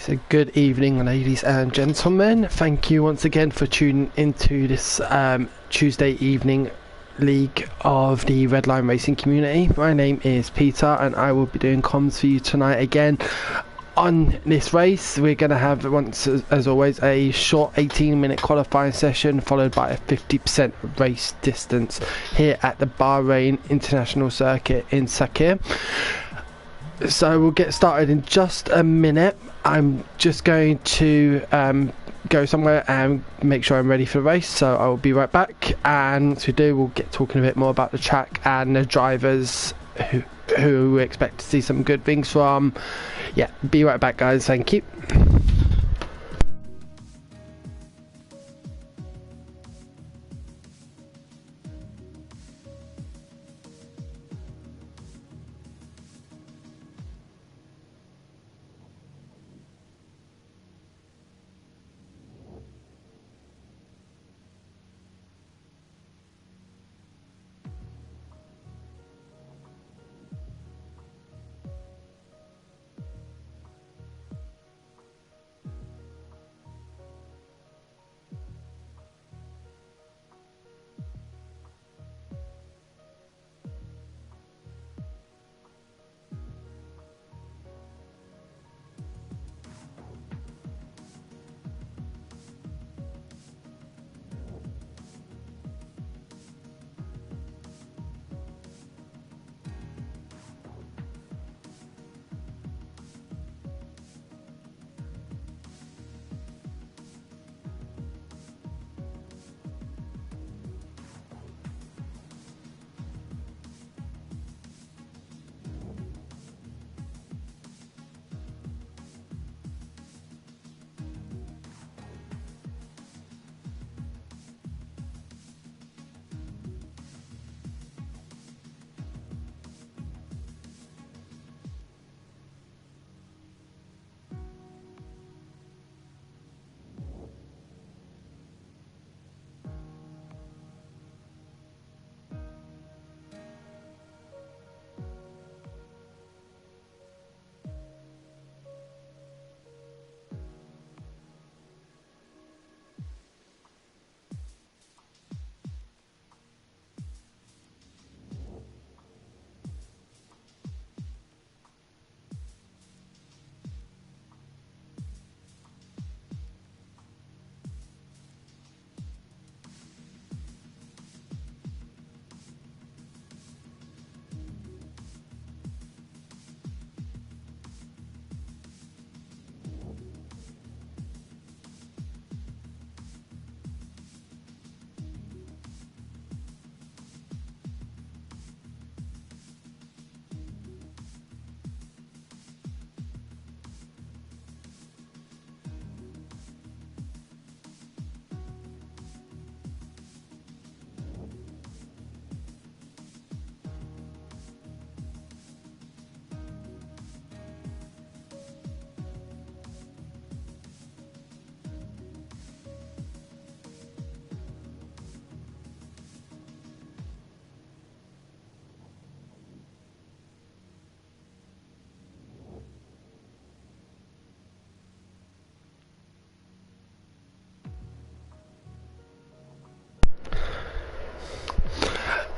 So good evening, ladies and gentlemen. Thank you once again for tuning into this Tuesday evening league of the Redline racing community. My name is Peter and I will be doing comms for you tonight again. On this race, we're going to have, once as always, a short 18-minute qualifying session followed by a 50% race distance here at the Bahrain International Circuit in Sakir. So we'll get started in just a minute. I'm just going to go somewhere and make sure I'm ready for the race, so I will be right back, and once we do, we'll get talking a bit more about the track and the drivers who we expect to see some good things from. Yeah, be right back guys, thank you.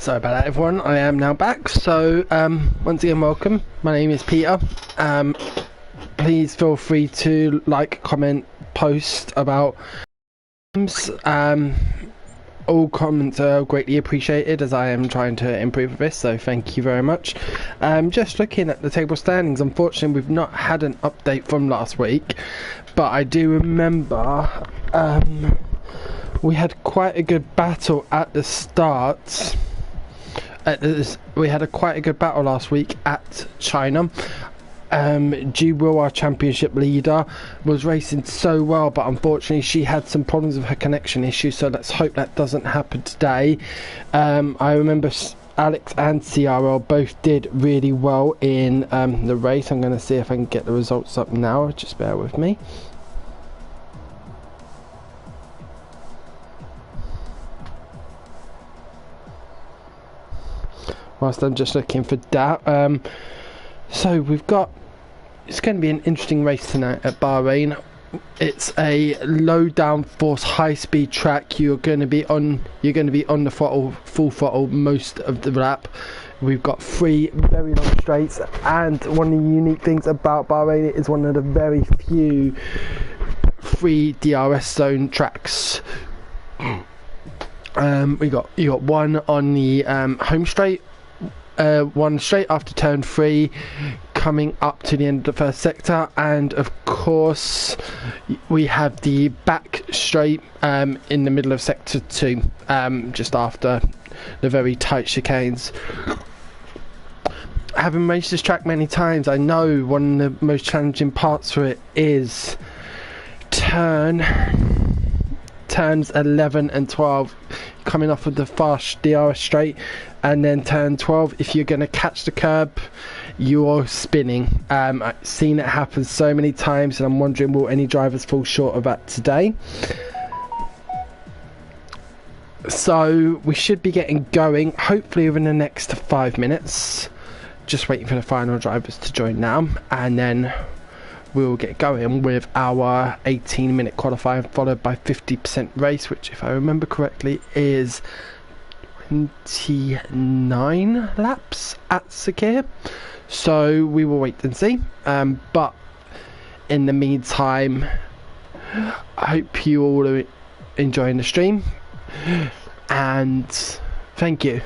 Sorry about that, everyone. I am now back. So, once again, welcome. My name is Peter. Please feel free to like, comment, post about. All comments are greatly appreciated as I am trying to improve this, so thank you very much. Just looking at the table standings, unfortunately we've not had an update from last week, but I do remember we had quite a good battle at the start. We had quite a good battle last week at China. Ji Will, our championship leader, was racing so well, but unfortunately she had some problems with her connection issues, so let's hope that doesn't happen today. I remember Alex and CRL both did really well in the race. I'm going to see if I can get the results up now, just bear with me. Whilst I'm just looking for that, so we've got, it's going to be an interesting race tonight at Bahrain. It's a low downforce, high speed track. You're going to be on the throttle, full throttle most of the lap. We've got 3 very long straights, and one of the unique things about Bahrain, it is one of the very few 3 DRS zone tracks. You got one on the home straight, one straight after turn 3, coming up to the end of the first sector, and of course we have the back straight in the middle of sector 2, just after the very tight chicanes. Having raced this track many times, I know one of the most challenging parts for it is turns 11 and 12, coming off of the fast DRS straight, and then turn 12, if you're going to catch the curb, you're spinning. I've seen it happen so many times, and I'm wondering, will any drivers fall short of that today? So we should be getting going hopefully within the next 5 minutes. Just waiting for the final drivers to join now, and then we'll get going with our 18-minute qualifying, followed by 50% race, which, if I remember correctly, is 29 laps at Sakir. So we will wait and see. But in the meantime, I hope you all are enjoying the stream, and thank you.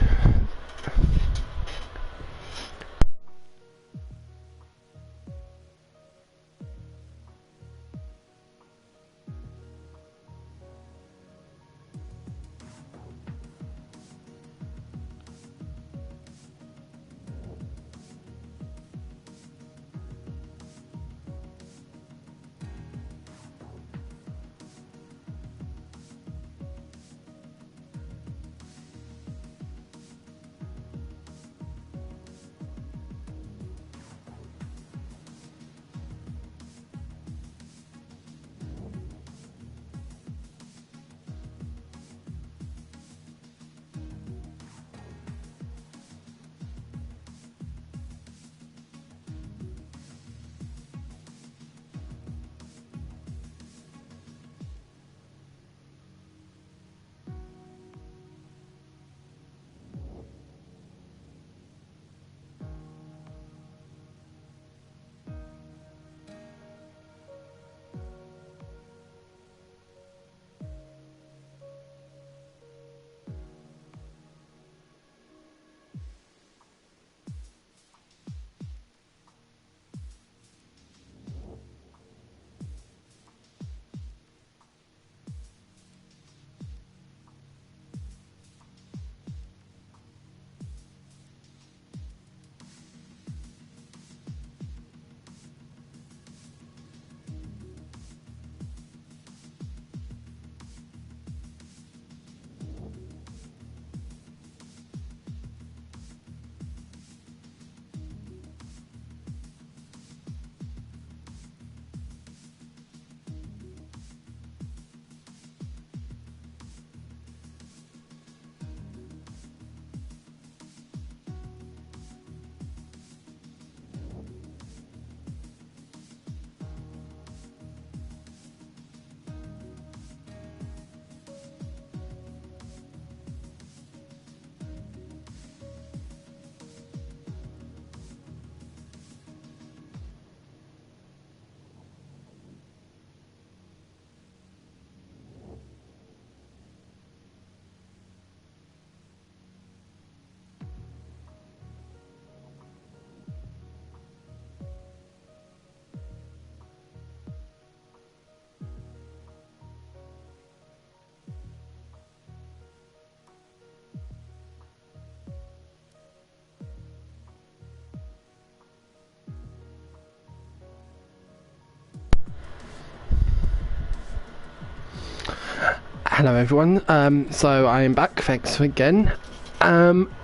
Hello everyone, so I am back, thanks again.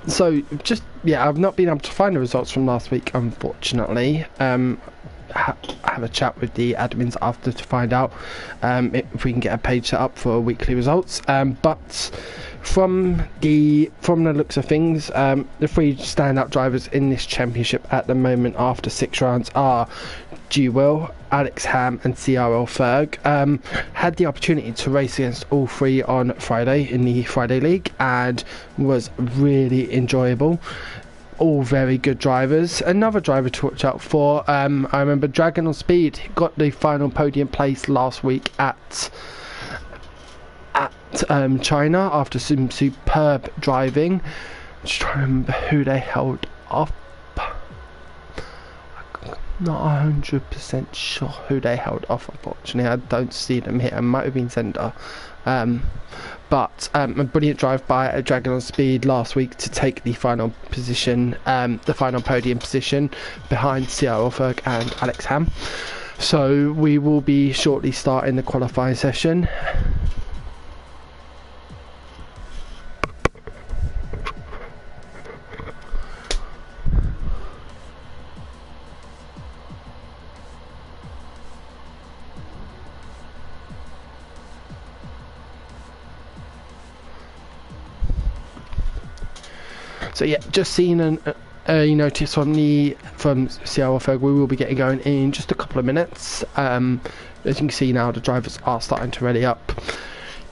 So just, yeah, I've not been able to find the results from last week, unfortunately. Have a chat with the admins after to find out if we can get a page set up for weekly results. But from the looks of things, the three standout drivers in this championship at the moment after 6 rounds are Will, Alex Ham and CRL Ferg. Had the opportunity to race against all three on Friday in the Friday League and was really enjoyable. All very good drivers. Another driver to watch out for, I remember Dragon on Speed got the final podium place last week at China after some superb driving. I'm just trying to remember who they held off. Not 100% sure who they held off, unfortunately. I don't see them here. It might have been Zender. But a brilliant drive by a Dragon on Speed last week to take the final position, the final podium position behind CR Ferg and Alex Ham. So we will be shortly starting the qualifying session. So yeah, just seen a notice on from CR Ferg. We will be getting going in just a couple of minutes. As you can see now, the drivers are starting to ready up.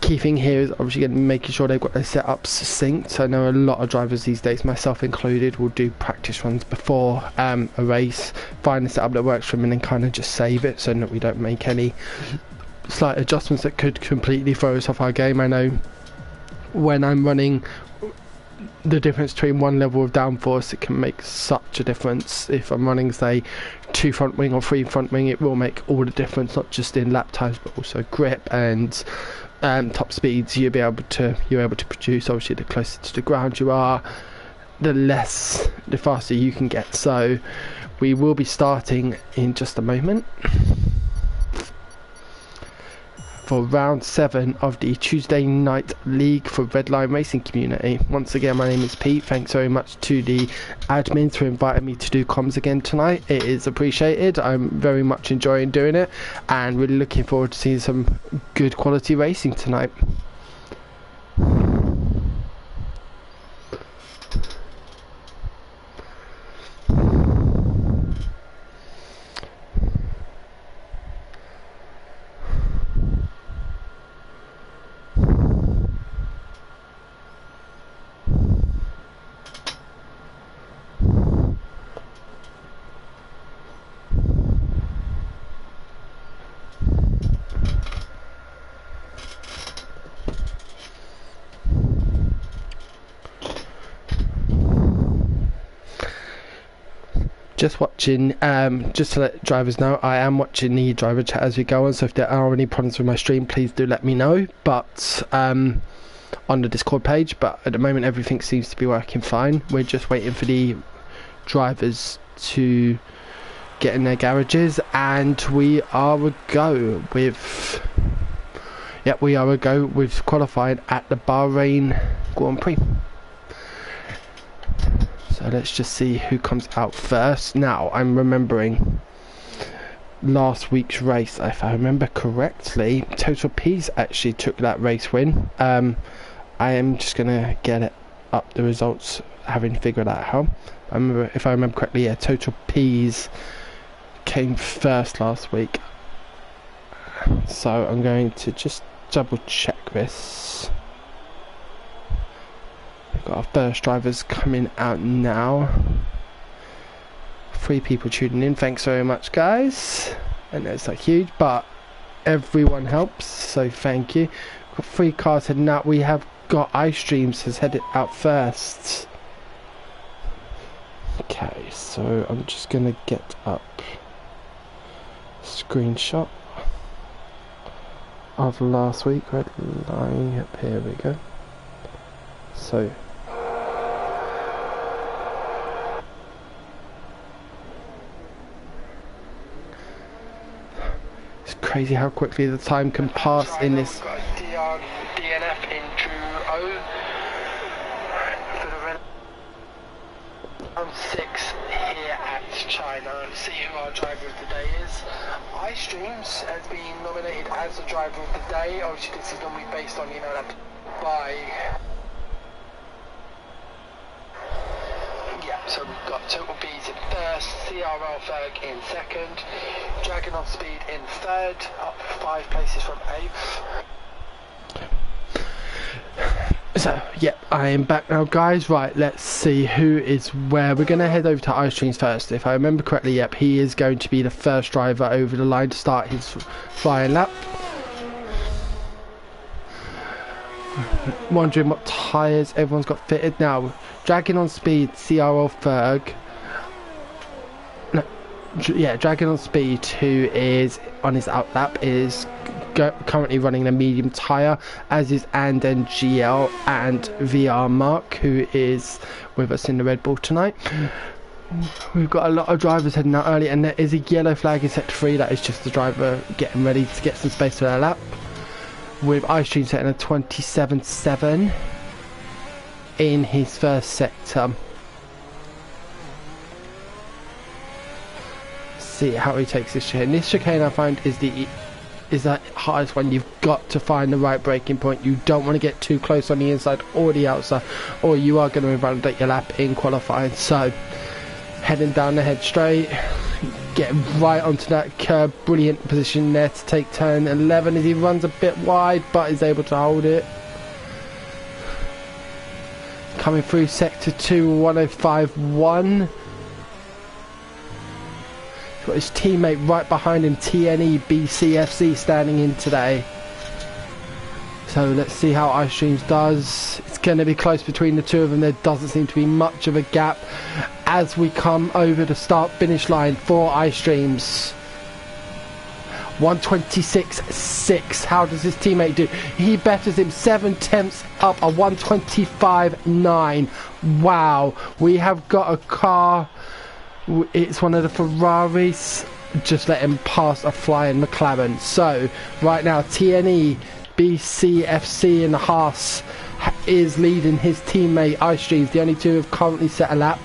Key thing here is obviously going to be making sure they've got their setups synced. I know a lot of drivers these days, myself included, will do practice runs before a race, find the setup that works for them and then kind of just save it so that we don't make any slight adjustments that could completely throw us off our game. I know when I'm running, the difference between one level of downforce, it can make such a difference. If I'm running, say, 2 front wing or 3 front wing, it will make all the difference, not just in lap times but also grip and top speeds. You're able to produce. Obviously, the closer to the ground you are, the faster you can get. So we will be starting in just a moment for round 7 of the Tuesday night league for Redline Racing Community. Once again, my name is Pete. Thanks very much to the admins for inviting me to do comms again tonight. It is appreciated. I'm very much enjoying doing it and really looking forward to seeing some good quality racing tonight. Just watching, just to let drivers know, I am watching the driver chat as we go on, so if there are any problems with my stream, please do let me know, but on the Discord page. But at the moment everything seems to be working fine. We're just waiting for the drivers to get in their garages, and we are a go with we've qualified at the Bahrain Grand Prix. So let's just see who comes out first. Now, I'm remembering last week's race, if I remember correctly, Total P's actually took that race win. I am just going to get it up, the results, having figured out how. If I remember correctly, yeah, Total P's came first last week. So I'm going to just double check this. We've got our first drivers coming out now. 3 people tuning in. Thanks very much, guys. I know it's not huge, but everyone helps, so thank you. We've got 3 cars heading out. We have got iStreams has headed out first. Okay, so I'm just gonna get up a screenshot of last week. Redline, yep, here we go. So it's crazy how quickly the time can pass in this into O for the red. Round 6 here at China. Let's see who our driver of the day is. iStreams has been nominated as the driver of the day. Obviously this is normally based on, you know, that by... Yeah, so we've got Total B's in first, CRL Ferg in second, Dragon on Speed in third, up 5 places from 8th. So, yep, I am back now, guys. Right, let's see who is where. We're going to head over to iStreams first. If I remember correctly, yep, he is going to be the first driver over the line to start his flying lap. Wondering what tyres everyone's got fitted. Now, Dragon on Speed, CRL Ferg. No, yeah, Dragon on Speed, who is on his out lap, is currently running a medium tyre, as is Anden GL and VR Mark, who is with us in the Red Bull tonight. We've got a lot of drivers heading out early, and there is a yellow flag in sector 3. That is just the driver getting ready to get some space for their lap, with iStream setting a 27.7 in his first sector. See how he takes this chicane. This chicane, I find, is the hardest one. You've got to find the right braking point. You don't want to get too close on the inside or the outside, or you are going to invalidate your lap in qualifying. So heading down the head straight, getting right onto that curb. Brilliant position there to take turn 11 as he runs a bit wide but is able to hold it. Coming through sector 2, 105.1. Got his teammate right behind him, TNE BCFC, standing in today. So let's see how iStreams does. It's going to be close between the two of them. There doesn't seem to be much of a gap as we come over the start finish line for iStreams. 126.6. How does his teammate do? He betters him 7 tenths up, a 125.9. Wow, we have got a car. It's one of the Ferraris. Just let him pass a flying McLaren. So right now TNE BCFC in the Haas is leading his teammate iStreams. The only two have currently set a lap.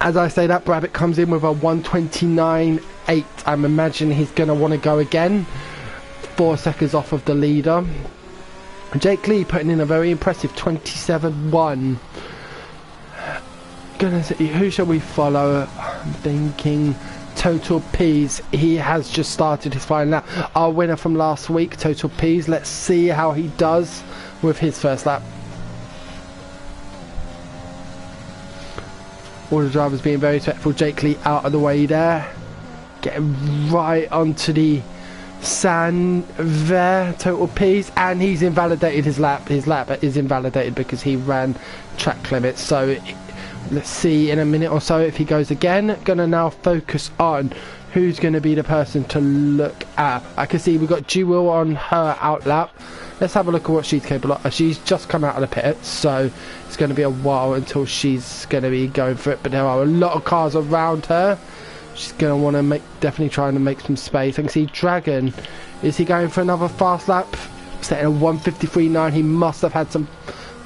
As I say that, Brabbit comes in with a 129.8. I'm imagining he's going to want to go again. 4 seconds off of the leader. Jake Lee putting in a very impressive 27.1. Gonna see, who shall we follow? I'm thinking Total P's. He has just started his final lap. Our winner from last week, Total P's. Let's see how he does with his first lap. All the drivers being very respectful. Jake Lee out of the way there, getting right onto the sand there. Total P's, and he's invalidated his lap. His lap is invalidated because he ran track limits. So let's see in a minute or so if he goes again. Gonna now focus on who's going to be the person to look at. I can see we've got Jewel on her out lap. Let's have a look at what she's capable of. She's just come out of the pits, so it's going to be a while until she's going to be going for it, but there are a lot of cars around her. She's going to want to definitely trying to make some space. I can see Dragon. Is he going for another fast lap? Setting a 153.9. He must have had some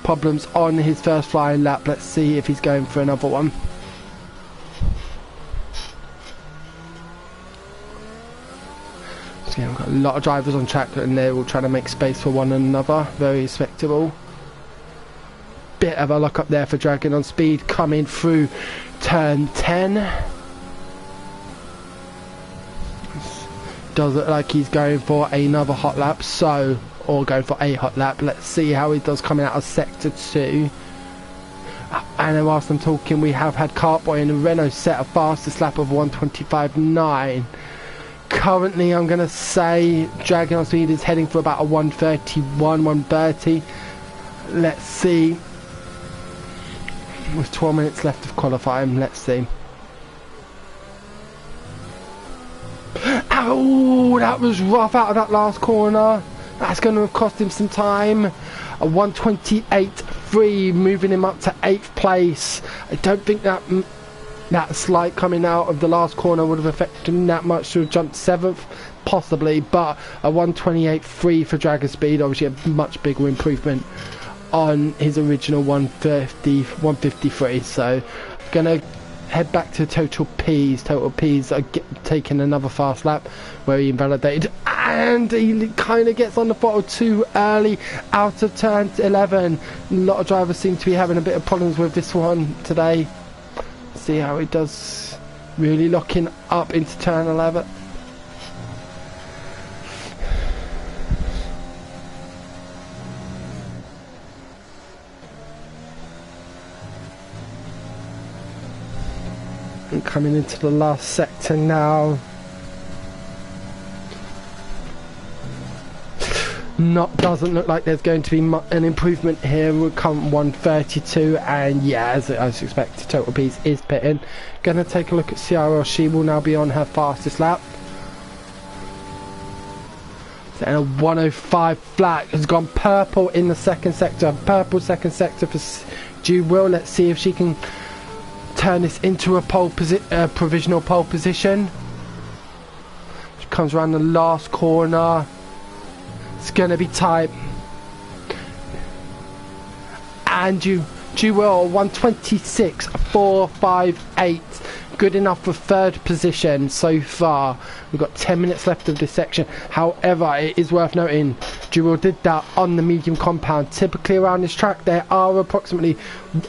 problems on his first flying lap. Let's see if he's going for another one. So yeah, we've got a lot of drivers on track and they're all trying to make space for one another. Very respectable. Bit of a lock up there for Dragon on Speed coming through turn 10. Does look like he's going for another hot lap, or going for a hot lap. Let's see how he does coming out of sector 2. And whilst I'm talking, we have had Cartboy and Renault set a fastest lap of 125.9. Currently, I'm going to say Dragon on Speed is heading for about a 131, 130. Let's see. With 12 minutes left of qualifying, let's see. Ow, that was rough out of that last corner. That's going to have cost him some time. A 128.3, moving him up to 8th place. I don't think that that slight coming out of the last corner would have affected him that much to have jumped 7th, possibly, but a 128.3 for Dragon Speed, obviously a much bigger improvement on his original 153. So gonna head back to Total P's. Total P's are taking another fast lap where he invalidated, and he kind of gets on the throttle too early out of turn 11. A lot of drivers seem to be having a bit of problems with this one today. See how he does, really locking up into turn 11. And coming into the last sector now. Doesn't look like there's going to be an improvement here. We'll come 132, and yeah, as I expect, Total Peace is pitting. Gonna take a look at Ciara. She will now be on her fastest lap. And a 105 flat has gone purple in the second sector. Purple second sector for Jewel. Let's see if she can turn this into a provisional pole position. She comes around the last corner. It's gonna be tight. And Jewel 126.458. Good enough for third position so far. We've got 10 minutes left of this section. However, it is worth noting Jewel did that on the medium compound. Typically around this track there are approximately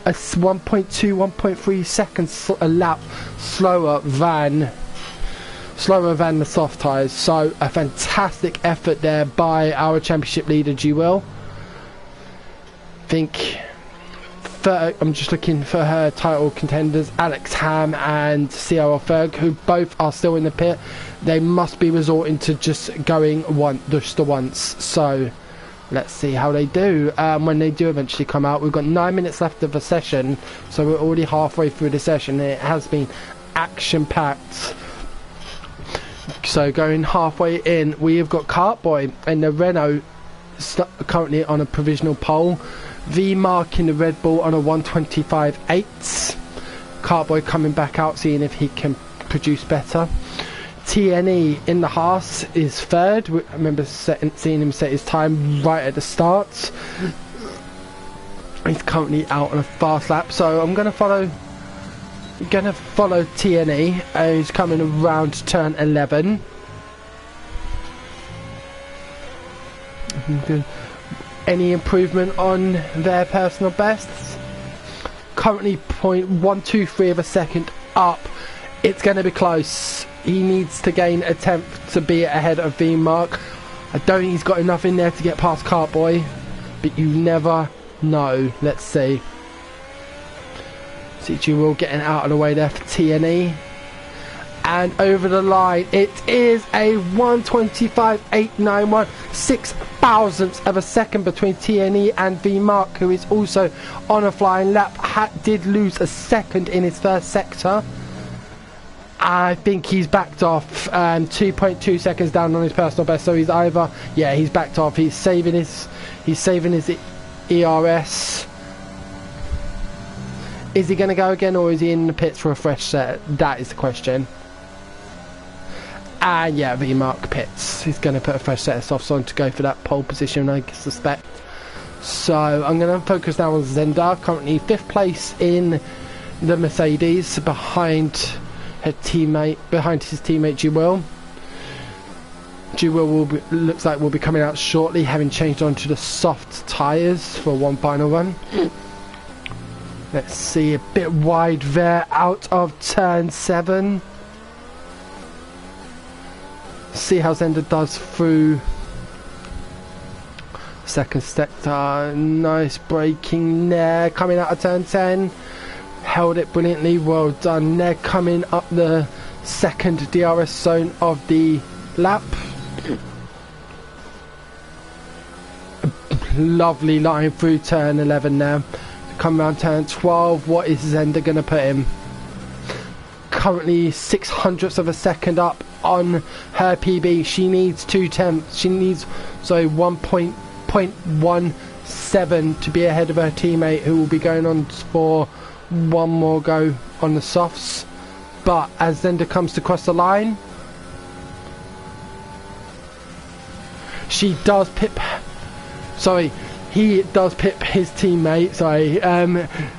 a 1.3 seconds a lap slower than the soft tyres. So a fantastic effort there by our championship leader Jewel. I'm just looking for her title contenders, Alex Ham and Ciara Ferg, who both are still in the pit. They must be resorting to just going just the once. So let's see how they do when they do eventually come out. We've got 9 minutes left of the session, so we're already halfway through the session. It has been action packed. So going halfway in, we have got Cartboy and the Renault currently on a provisional pole. V-Mark in the Red Bull on a 125.8. Cartboy coming back out, seeing if he can produce better. TNE in the Haas is third. I remember seeing him set his time right at the start. He's currently out on a fast lap, so I'm going to follow TNE. He's coming around turn 11. Good. Any improvement on their personal bests? Currently 0.123 of a second up. It's going to be close. He needs to gain a tenth to be ahead of V-Mark. I don't think he's got enough in there to get past Cartboy, but you never know. Let's see. See Jewel getting out of the way there for TNE. And over the line, it is a 125.891, 6 thousandths of a second between TNE and V-Mark, who is also on a flying lap. Did lose a second in his first sector. I think he's backed off 2.2 seconds down on his personal best, so he's either, yeah, he's backed off. He's saving his ERS. Is he going to go again, or is he in the pits for a fresh set? That is the question. And yeah, V-Mark pits. He's going to put a fresh set of softs on to go for that pole position, I suspect. So I'm going to focus now on Zenda, currently 5th place in the Mercedes, behind his teammate Jewel. Jewel looks like will be coming out shortly, having changed onto the soft tyres for one final run. Let's see, a bit wide there out of turn 7. See how Zenda does through second sector. Nice braking there, coming out of turn 10. Held it brilliantly, well done there, coming up the second DRS zone of the lap. Lovely line through turn 11 there. Come around turn 12, what is Zenda going to put him? Currently 600ths of a second up on her PB. She needs 1.17 to be ahead of her teammate, who will be going on for one more go on the softs, but as Zenda comes to cross the line, he does pip his teammate,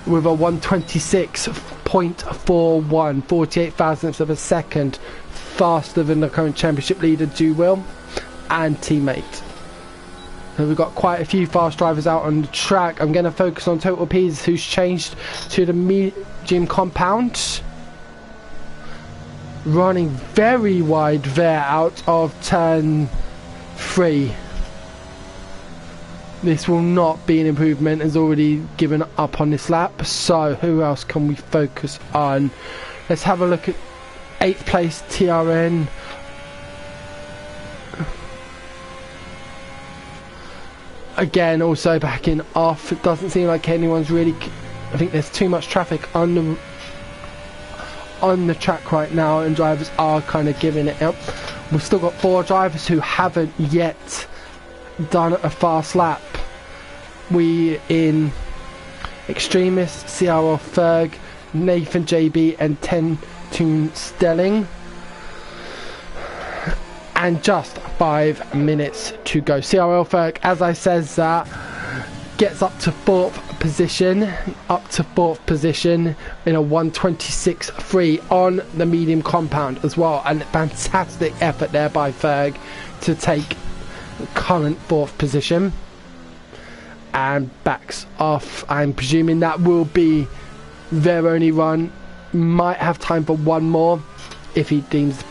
with a 126.41, 48 thousandths of a second faster than the current championship leader Jewel and teammate. So we've got quite a few fast drivers out on the track. I'm going to focus on Total P's, who's changed to the medium compound, running very wide there out of turn 3. This will not be an improvement, has already given up on this lap. So who else can we focus on? Let's have a look at 8th place TRN. Again, also backing off. It doesn't seem like anyone's really... I think there's too much traffic on the track right now, and drivers are kind of giving it up. We've still got 4 drivers who haven't yet done a fast lap. We in Extremist, CRL Ferg, Nathan JB and 10 Toon Stelling. And just 5 minutes to go. CRL Ferg, as I says, that gets up to 4th position in a 126.3 on the medium compound as well. And fantastic effort there by Ferg to take current 4th position, and backs off. I'm presuming that will be their only run. Might have time for one more if he deems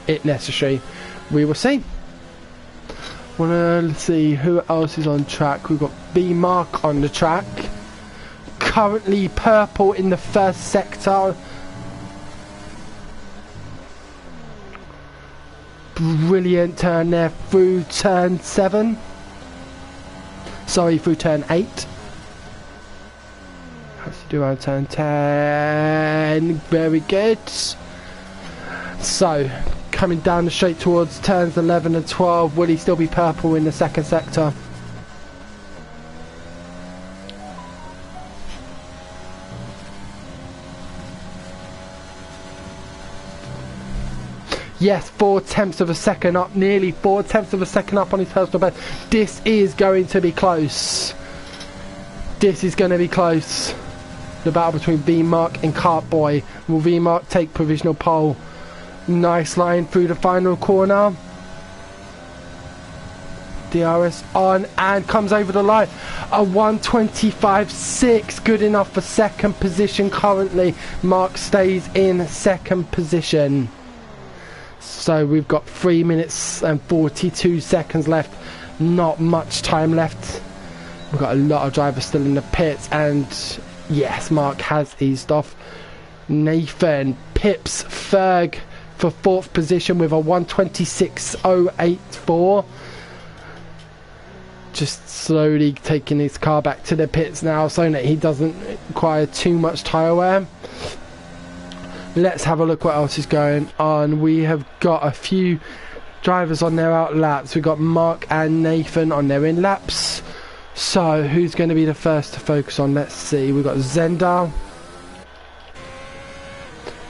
it necessary. We will see. Let's see who else is on track. We've got B Mark on the track, currently purple in the first sector. Brilliant turn there through turn 7. Sorry, through turn 8. Has to do on turn 10. Very good. So, coming down the straight towards turns 11 and 12. Will he still be purple in the second sector? Yes, 4/10 of a second up, nearly 4/10 of a second up on his personal best. This is going to be close. This is going to be close. The battle between V-Mark and Cartboy. Will V-Mark take provisional pole? Nice line through the final corner. DRS on and comes over the line. A 125.6, good enough for second position currently. Mark stays in second position. So we've got 3 minutes and 42 seconds left. Not much time left. We've got a lot of drivers still in the pits, and yes, Mark has eased off. Nathan pips Ferg for 4th position with a 126.084. Just slowly taking his car back to the pits now so that he doesn't require too much tyre wear. Let's have a look what else is going on. We have got a few drivers on their out laps. We've got Mark and Nathan on their in laps. So who's going to be the first to focus on? Let's see. We've got Zenda.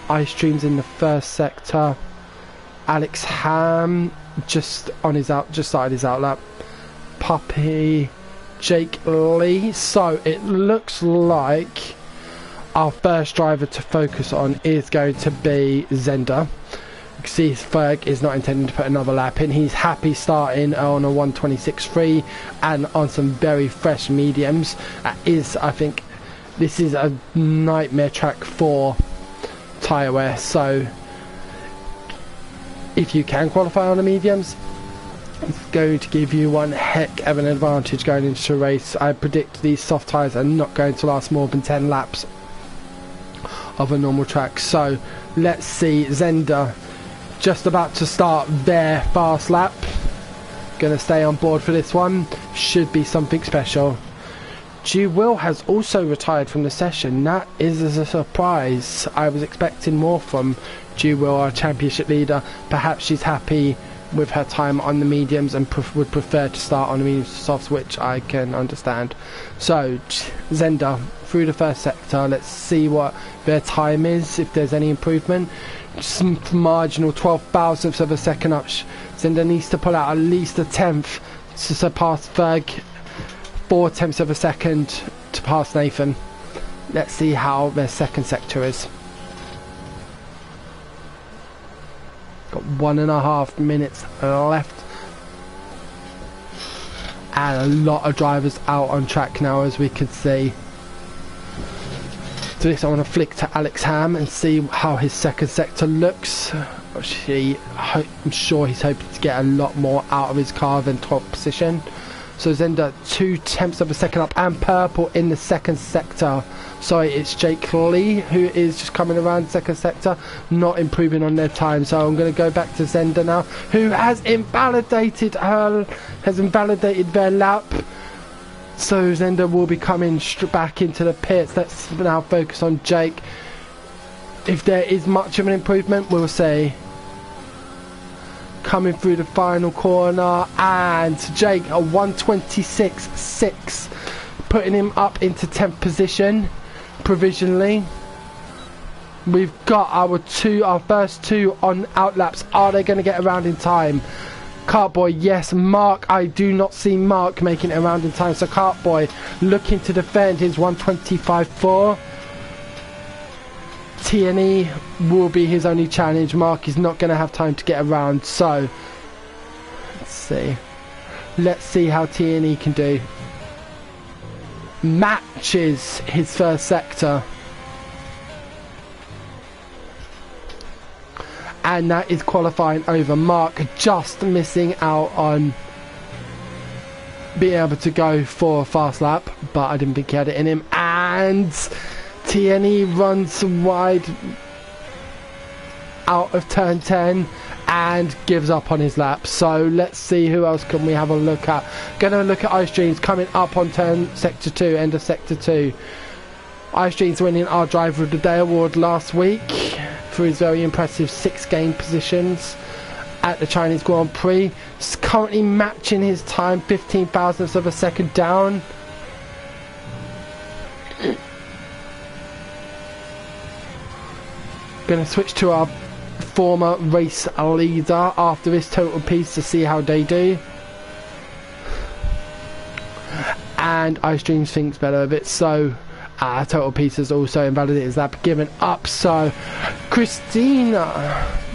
Ice Streams in the first sector. Alex Ham just started his out lap. Puppy, Jake Lee. So it looks like our first driver to focus on is going to be Zenda. You can see Ferg is not intending to put another lap in. He's happy starting on a 126.3 and on some very fresh mediums. I think this is a nightmare track for tyre wear. So if you can qualify on the mediums, it's going to give you one heck of an advantage going into the race. I predict these soft tyres are not going to last more than 10 laps of a normal track. So let's see. Zenda just about to start their fast lap. Gonna stay on board for this one. Should be something special. Will has also retired from the session. That is a surprise. I was expecting more from Will, our championship leader. Perhaps she's happy with her time on the mediums and would prefer to start on the mediums softs, which I can understand. So Zenda through the first sector. Let's see what their time is, if there's any improvement. Some marginal 12 thousandths of a second up. Zender needs to pull out at least a tenth to surpass Ferg. 4 tenths of a second to pass Nathan. Let's see how their second sector is. Got 1.5 minutes left. And a lot of drivers out on track now, as we could see. So this I want to flick to Alex Ham and see how his second sector looks. I'm sure he's hoping to get a lot more out of his car than 12th position. So Zender 2 tenths of a second up, and purple in the second sector. Sorry, it's Jake Lee who is just coming around second sector, not improving on their time. So I'm going to go back to Zender now, who has invalidated their lap. So Zender will be coming back into the pits. Let's now focus on Jake. If there is much of an improvement, we'll see. Coming through the final corner, and Jake a 1:26.6, putting him up into 10th position provisionally. We've got our first two on outlaps. Are they going to get around in time? Cartboy, yes. Mark, I do not see Mark making it around in time. So Cartboy looking to defend his 1:25.4. TNE will be his only challenge. Mark is not going to have time to get around. So let's see how TNE can do. Matches his first sector, and that is qualifying over. Mark just missing out on being able to go for a fast lap, but I didn't think he had it in him. And TNE runs wide out of turn 10 and gives up on his lap. So let's see who else can we have a look at. Gonna look at Ice Dreams coming up on sector 2, end of sector 2. Ice Dreams winning our Driver of the Day award last week for his very impressive 6 game positions at the Chinese Grand Prix. He's currently matching his time 15 thousandths of a second down. Going to switch to our former race leader after this total piece to see how they do. And Ice Dreams thinks better of it, so total piece has also invalidated his lap, given up. So Christina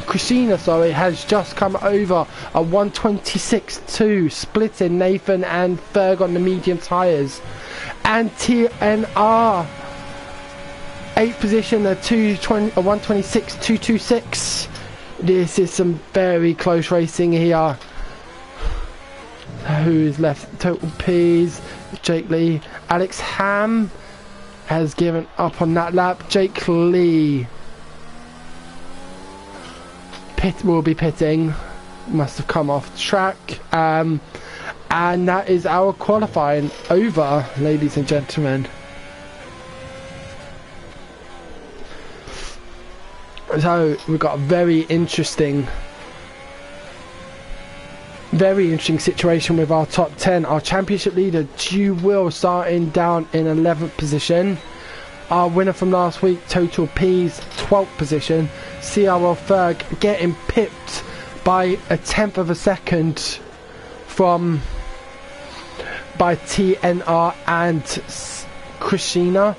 has just come over a 1:26.2, splitting Nathan and Ferg on the medium tyres. And TNR 8th position, a 1:26.226. This is some very close racing here. Who's left? Total P's, Jake Lee. Alex Ham has given up on that lap. Jake Lee will be pitting. Must have come off the track. And that is our qualifying over, ladies and gentlemen. So we've got a very interesting situation with our top 10. Our championship leader, Ju Will, starting down in 11th position. Our winner from last week, Total P's, 12th position. CRL Ferg getting pipped by a 10th of a second by TNR and Christina.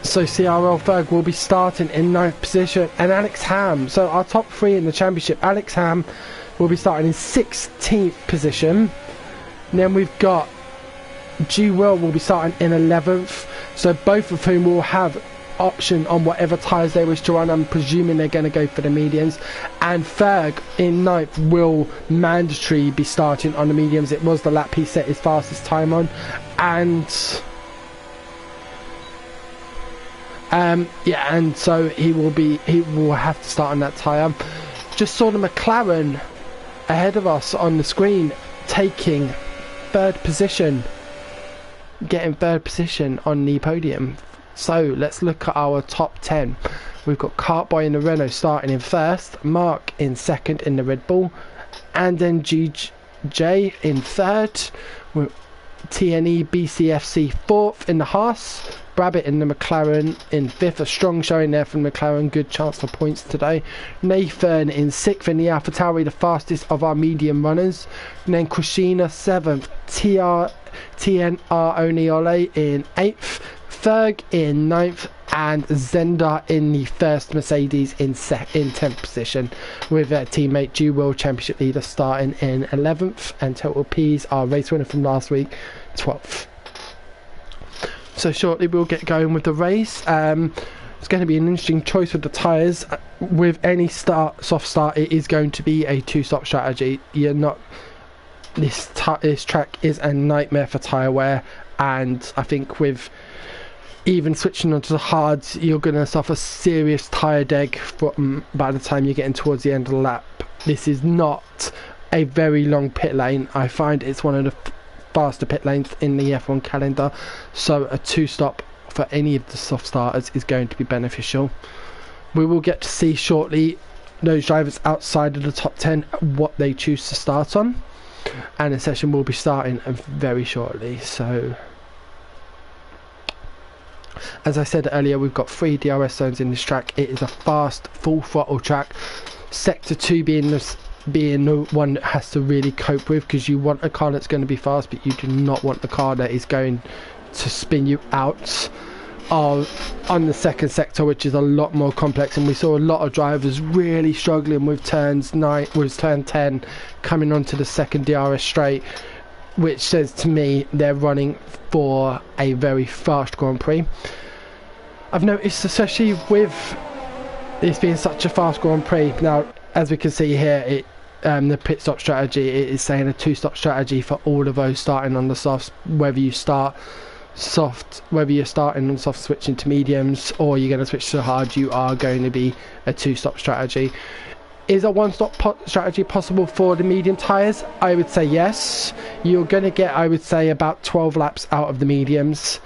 So CRL Ferg will be starting in 9th position, and Alex Ham, so our top 3 in the championship, Alex Ham will be starting in 16th position. And then we've got G Will be starting in 11th, so both of whom will have option on whatever tyres they wish to run. I'm presuming they're going to go for the mediums. And Ferg in 9th will mandatory be starting on the mediums. It was the lap he set his fastest time on, and and so he will have to start on that tyre. Just saw the McLaren ahead of us on the screen taking 3rd position, getting 3rd position on the podium. So let's look at our top 10. We've got Cartboy in the Renault starting in 1st, Mark in 2nd in the Red Bull, and then GJ in 3rd, with TNE BCFC 4th in the Haas, Brabbit in the McLaren in 5th, a strong showing there from McLaren, good chance for points today. Nathan in 6th in the AlphaTauri, the fastest of our medium runners. And then Krishina 7th, TNR Oniole in 8th, Ferg in 9th, and Zenda in the first Mercedes in 10th position, with their teammate G World Championship leader starting in 11th, and Total P's, our race winner from last week, 12th. So shortly we'll get going with the race. It's going to be an interesting choice with the tyres. With any soft start, it is going to be a two-stop strategy. You're not. This track is a nightmare for tyre wear, and I think with even switching onto the hards, you're going to suffer serious tyre deg by the time you're getting towards the end of the lap. This is not a very long pit lane. I find it's one of the faster pit lanes in the F1 calendar, so a two-stop for any of the soft starters is going to be beneficial. We will get to see shortly those drivers outside of the top 10 what they choose to start on, and the session will be starting very shortly. So as I said earlier, we've got 3 DRS zones in this track. It is a fast full throttle track, sector 2 being the one that has to really cope with, because you want a car that's going to be fast, but you do not want a car that is going to spin you out on the second sector, which is a lot more complex. And we saw a lot of drivers really struggling with turn 10 coming onto the second DRS straight, which says to me they're running for a very fast Grand Prix. I've noticed, especially with this being such a fast Grand Prix, now as we can see here, the pit stop strategy, it is saying a two-stop strategy for all of those starting on the softs, whether you're starting on soft switching to mediums, or you're going to switch to hard, you are going to be a two-stop strategy. Is a one-stop strategy possible for the medium tyres? I would say yes. You're going to get, I would say, about 12 laps out of the mediums,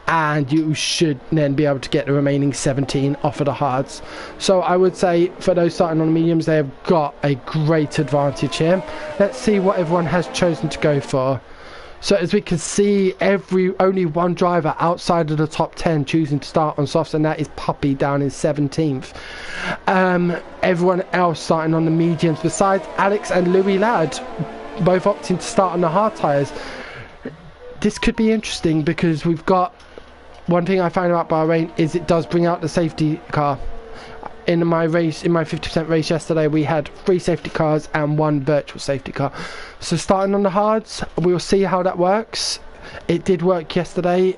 and you should then be able to get the remaining 17 off of the hards. So I would say for those starting on the mediums, they have got a great advantage here. Let's see what everyone has chosen to go for. So as we can see, only one driver outside of the top 10 choosing to start on softs, and that is Puppy down in 17th. Everyone else starting on the mediums, besides Alex and Louis Ladd, both opting to start on the hard tyres. This could be interesting, because we've got one thing I found about Bahrain is it does bring out the safety car. In my 50% race yesterday, we had 3 safety cars and 1 virtual safety car. So starting on the hards, we'll see how that works. It did work yesterday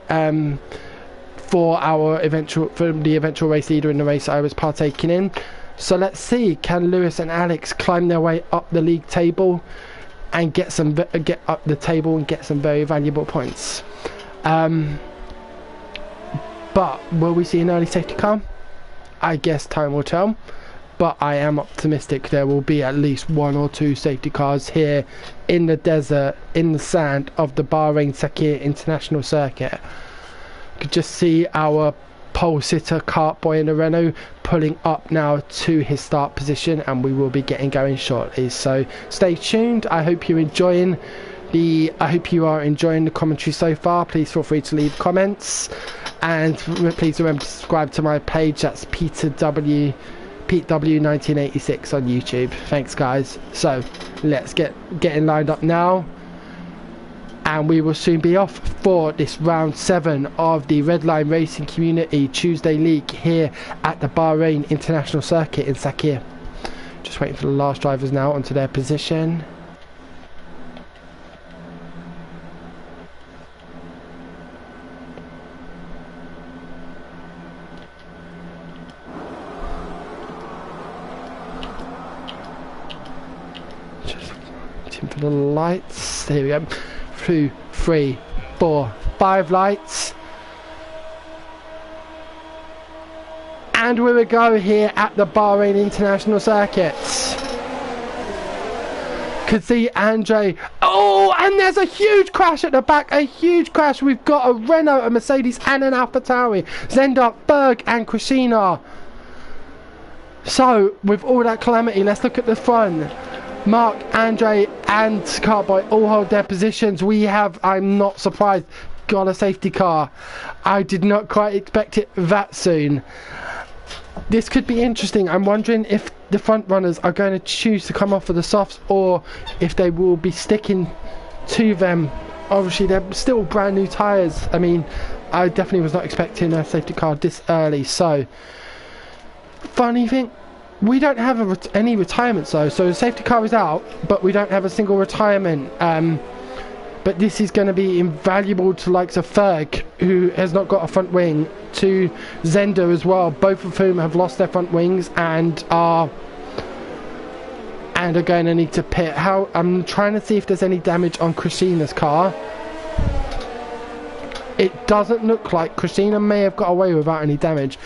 for the eventual race leader in the race I was partaking in. So let's see, can Lewis and Alex climb their way up the league table and get up the table and get some very valuable points. But will we see an early safety car? I guess time will tell, but I am optimistic there will be at least 1 or 2 safety cars here in the desert, in the sand of the Bahrain Sakir International Circuit. You could just see our pole sitter kart boy in the Renault pulling up now to his start position, and we will be getting going shortly. So stay tuned. I hope you are enjoying the commentary so far. Please feel free to leave comments, and please remember to subscribe to my page. That's Pete W 1986 on YouTube. Thanks guys. So let's getting lined up now, and we will soon be off for this round 7 of the Redline Racing Community Tuesday League here at the Bahrain International Circuit in Sakir. Just waiting for the last drivers now onto their position. For the lights, there we go. 2, 3, 4, 5 lights, and we will go here at the Bahrain International Circuit. Could see Andre. Oh, and there's a huge crash at the back, a huge crash. We've got a Renault, a Mercedes, and an AlphaTauri. Zenda, Berg, and Krishina. So with all that calamity, let's look at the front. Mark, Andre and Cartboy all hold their positions. We have, I'm not surprised, got a safety car. I did not quite expect it that soon. This could be interesting. I'm wondering if the front runners are going to choose to come off of the softs, or if they will be sticking to them. Obviously they're still brand new tyres. I mean, I definitely was not expecting a safety car this early. So funny thing, we don't have any retirements though, so the safety car is out, but we don't have a single retirement. But this is going to be invaluable to likes of Ferg, who has not got a front wing, to Zender as well, both of whom have lost their front wings and are going to need to pit. I'm trying to see if there's any damage on Christina's car. It doesn't look like Christina may have got away without any damage.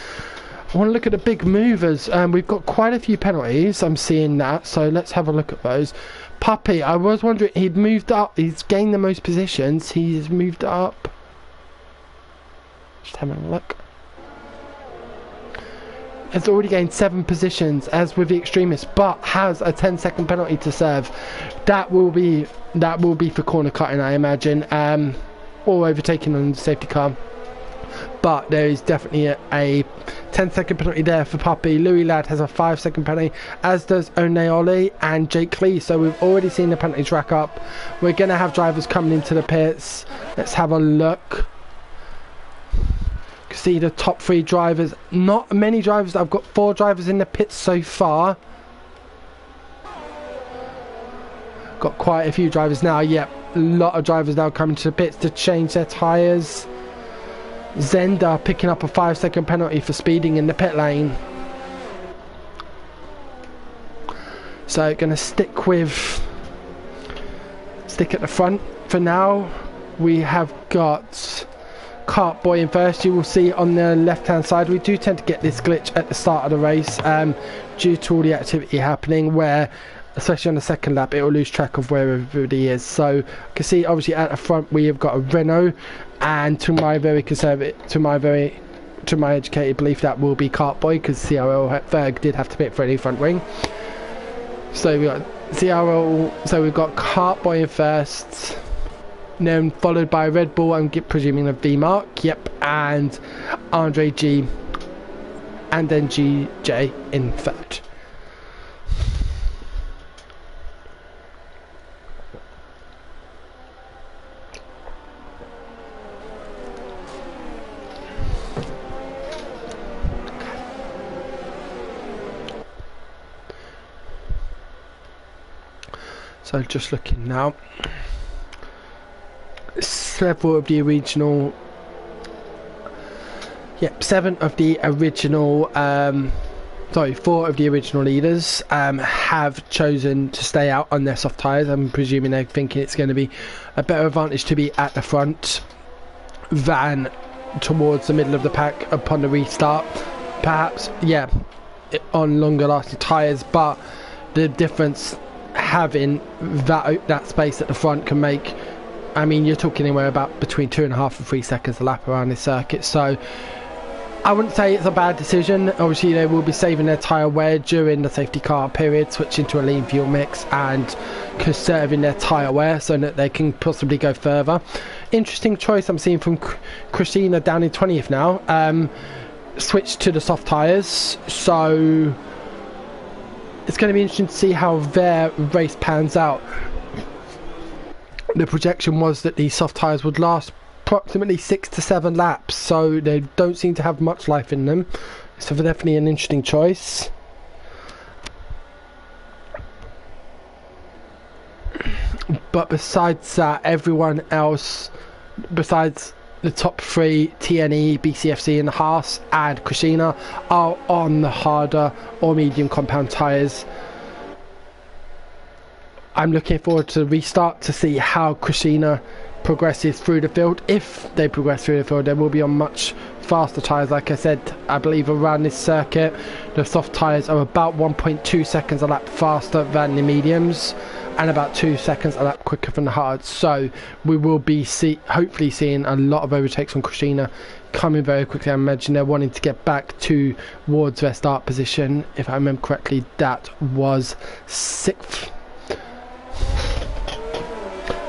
I want to look at the big movers. We've got quite a few penalties, I'm seeing that, so let's have a look at those. Puppy, I was wondering, he'd moved up, he's gained the most positions, he's moved up. Just having a look. Has already gained 7 positions, as with the extremists, but has a 10-second penalty to serve. That will be for corner cutting, I imagine, or overtaking on the safety car. But there is definitely a 10-second penalty there for Puppy. Louis Ladd has a 5-second penalty, as does Oneoli and Jake Lee. So we've already seen the penalties rack up. We're going to have drivers coming into the pits. Let's have a look. See the top 3 drivers. Not many drivers. I've got 4 drivers in the pits so far. Got quite a few drivers now. Yep, a lot of drivers now coming to the pits to change their tyres. Zender picking up a 5-second penalty for speeding in the pit lane. So going to stick at the front for now. We have got Kart Boy in first. You will see on the left hand side we do tend to get this glitch at the start of the race due to all the activity happening, where especially on the second lap it will lose track of where everybody is. So you can see obviously at the front we have got a Renault, and to my educated belief that will be Kart Boy, because CRL Ferg did have to pit for any front wing. So we got CRL, so we've got Kart Boy in first, then followed by Red Bull, I'm presuming a V Mark, yep, and Andre G, and then GJ in third. So just looking now, several of the original, seven of the original, 4 of the original leaders have chosen to stay out on their soft tyres. I'm presuming they're thinking it's going to be a better advantage to be at the front than towards the middle of the pack upon the restart. Perhaps, on longer lasting tyres, but the difference having that space at the front can make, I mean, you're talking anywhere about between 2.5 and 3 seconds a lap around this circuit. So I wouldn't say it's a bad decision. Obviously they will be saving their tyre wear during the safety car period, switching to a lean fuel mix and conserving their tyre wear so that they can possibly go further. Interesting choice I'm seeing from Christina down in 20th now, switched to the soft tyres, so it's going to be interesting to see how their race pans out. The projection was that these soft tyres would last approximately 6 to 7 laps, so they don't seem to have much life in them. So definitely an interesting choice. But besides that, everyone else, besides the top 3, TNE, BCFC and Haas and Christina, are on the harder or medium compound tyres. I'm looking forward to the restart to see how Christina progresses through the field. If they progress through the field, they will be on much faster tyres. Like I said, I believe around this circuit the soft tyres are about 1.2 seconds a lap faster than the mediums and about 2 seconds a lap quicker than the hards. So we will be hopefully seeing a lot of overtakes from Christina coming very quickly. I imagine they're wanting to get back towards their start position. If I remember correctly, that was 6th.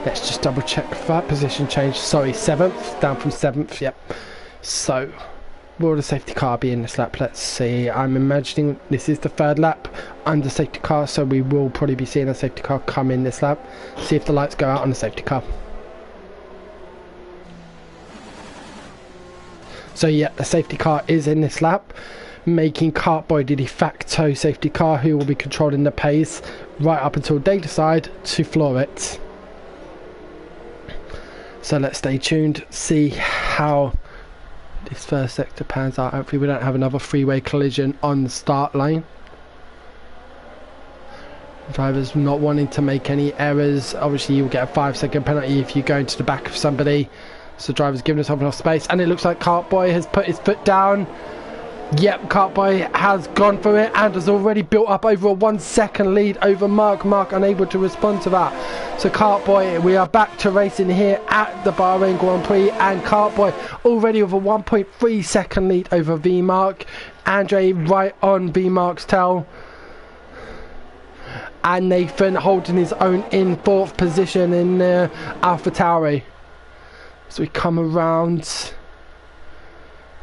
Let's just double check that position change. Sorry, 7th, down from 7th, yep. So, will the safety car be in this lap? Let's see. I'm imagining this is the 3rd lap under safety car, so we will probably be seeing a safety car come in this lap. See if the lights go out on the safety car. So yeah, the safety car is in this lap, making Cartboy the de facto safety car who will be controlling the pace right up until they decide to floor it. So let's stay tuned, see how this first sector pans out. Hopefully we don't have another freeway collision on the start line. Drivers not wanting to make any errors. Obviously you'll get a 5-second penalty if you go into the back of somebody. So driver's giving himself enough space, and it looks like Cartboy has put his foot down. Yep, Cartboy has gone for it and has already built up over a 1-second lead over Mark. Mark unable to respond to that. So Cartboy, we are back to racing here at the Bahrain Grand Prix, and Cartboy already with a 1.3 second lead over V Mark. Andre right on V Mark's tail. And Nathan holding his own in 4th position in Alpha Tauri. So we come around.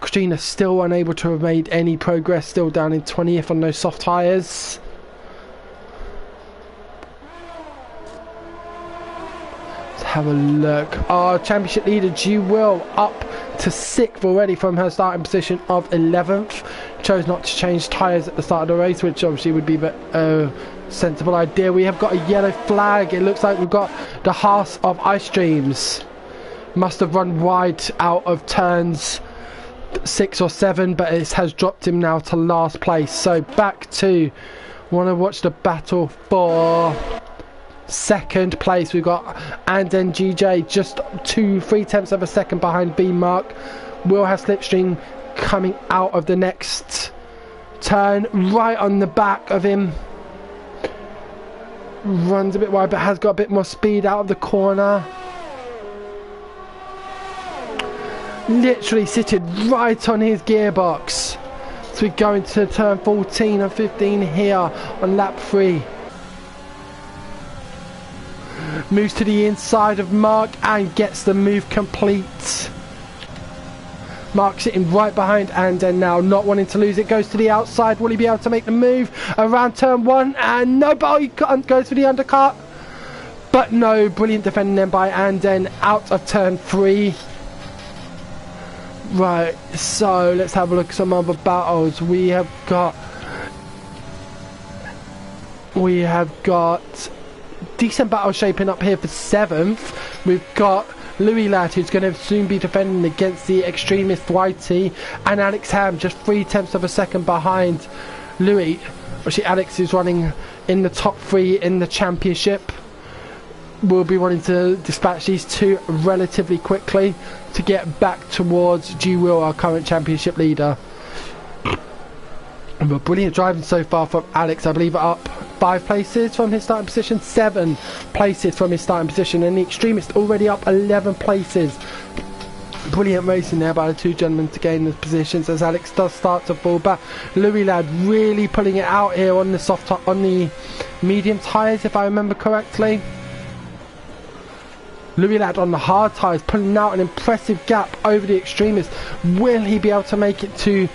Christina still unable to have made any progress, still down in 20th on those soft tyres. Let's have a look. Our championship leader Jewel up to 6th already from her starting position of 11th. Chose not to change tyres at the start of the race, which obviously would be a sensible idea. We have got a yellow flag. It looks like we've got the Haas of Ice Dreams. Must have run wide out of turns 6 or 7, but it has dropped him now to last place. So back to, want to watch the battle for 2nd place. We've got Anden GJ just 3/10 of a second behind B Mark. Will have Slipstream coming out of the next turn, right on the back of him. Runs a bit wide, but has got a bit more speed out of the corner. Literally sitting right on his gearbox. So we go into turn 14 and 15 here on lap 3. Moves to the inside of Mark and gets the move complete. Mark sitting right behind Anden now, not wanting to lose it. Goes to the outside. Will he be able to make the move around turn 1? And no, but he goes for the undercut. But no, brilliant defending then by Anden out of turn 3. Right, so let's have a look at some other battles. We have got decent battles shaping up here for 7th. We've got Louis Ladd, who's going to soon be defending against the extremist Whitey, and Alex Ham just 3/10 of a second behind Louis. Actually, Alex is running in the top 3 in the championship. We'll be wanting to dispatch these two relatively quickly to get back towards G Will, our current championship leader. But brilliant driving so far from Alex. I believe up 5 places from his starting position, 7 places from his starting position, and the extremist already up 11 places. Brilliant racing there by the two gentlemen to gain the positions as Alex does start to fall back. Louis Ladd really pulling it out here on the medium tyres, if I remember correctly. Louis Ladd on the hard tyres, pulling out an impressive gap over the extremist. Will he be able to make it to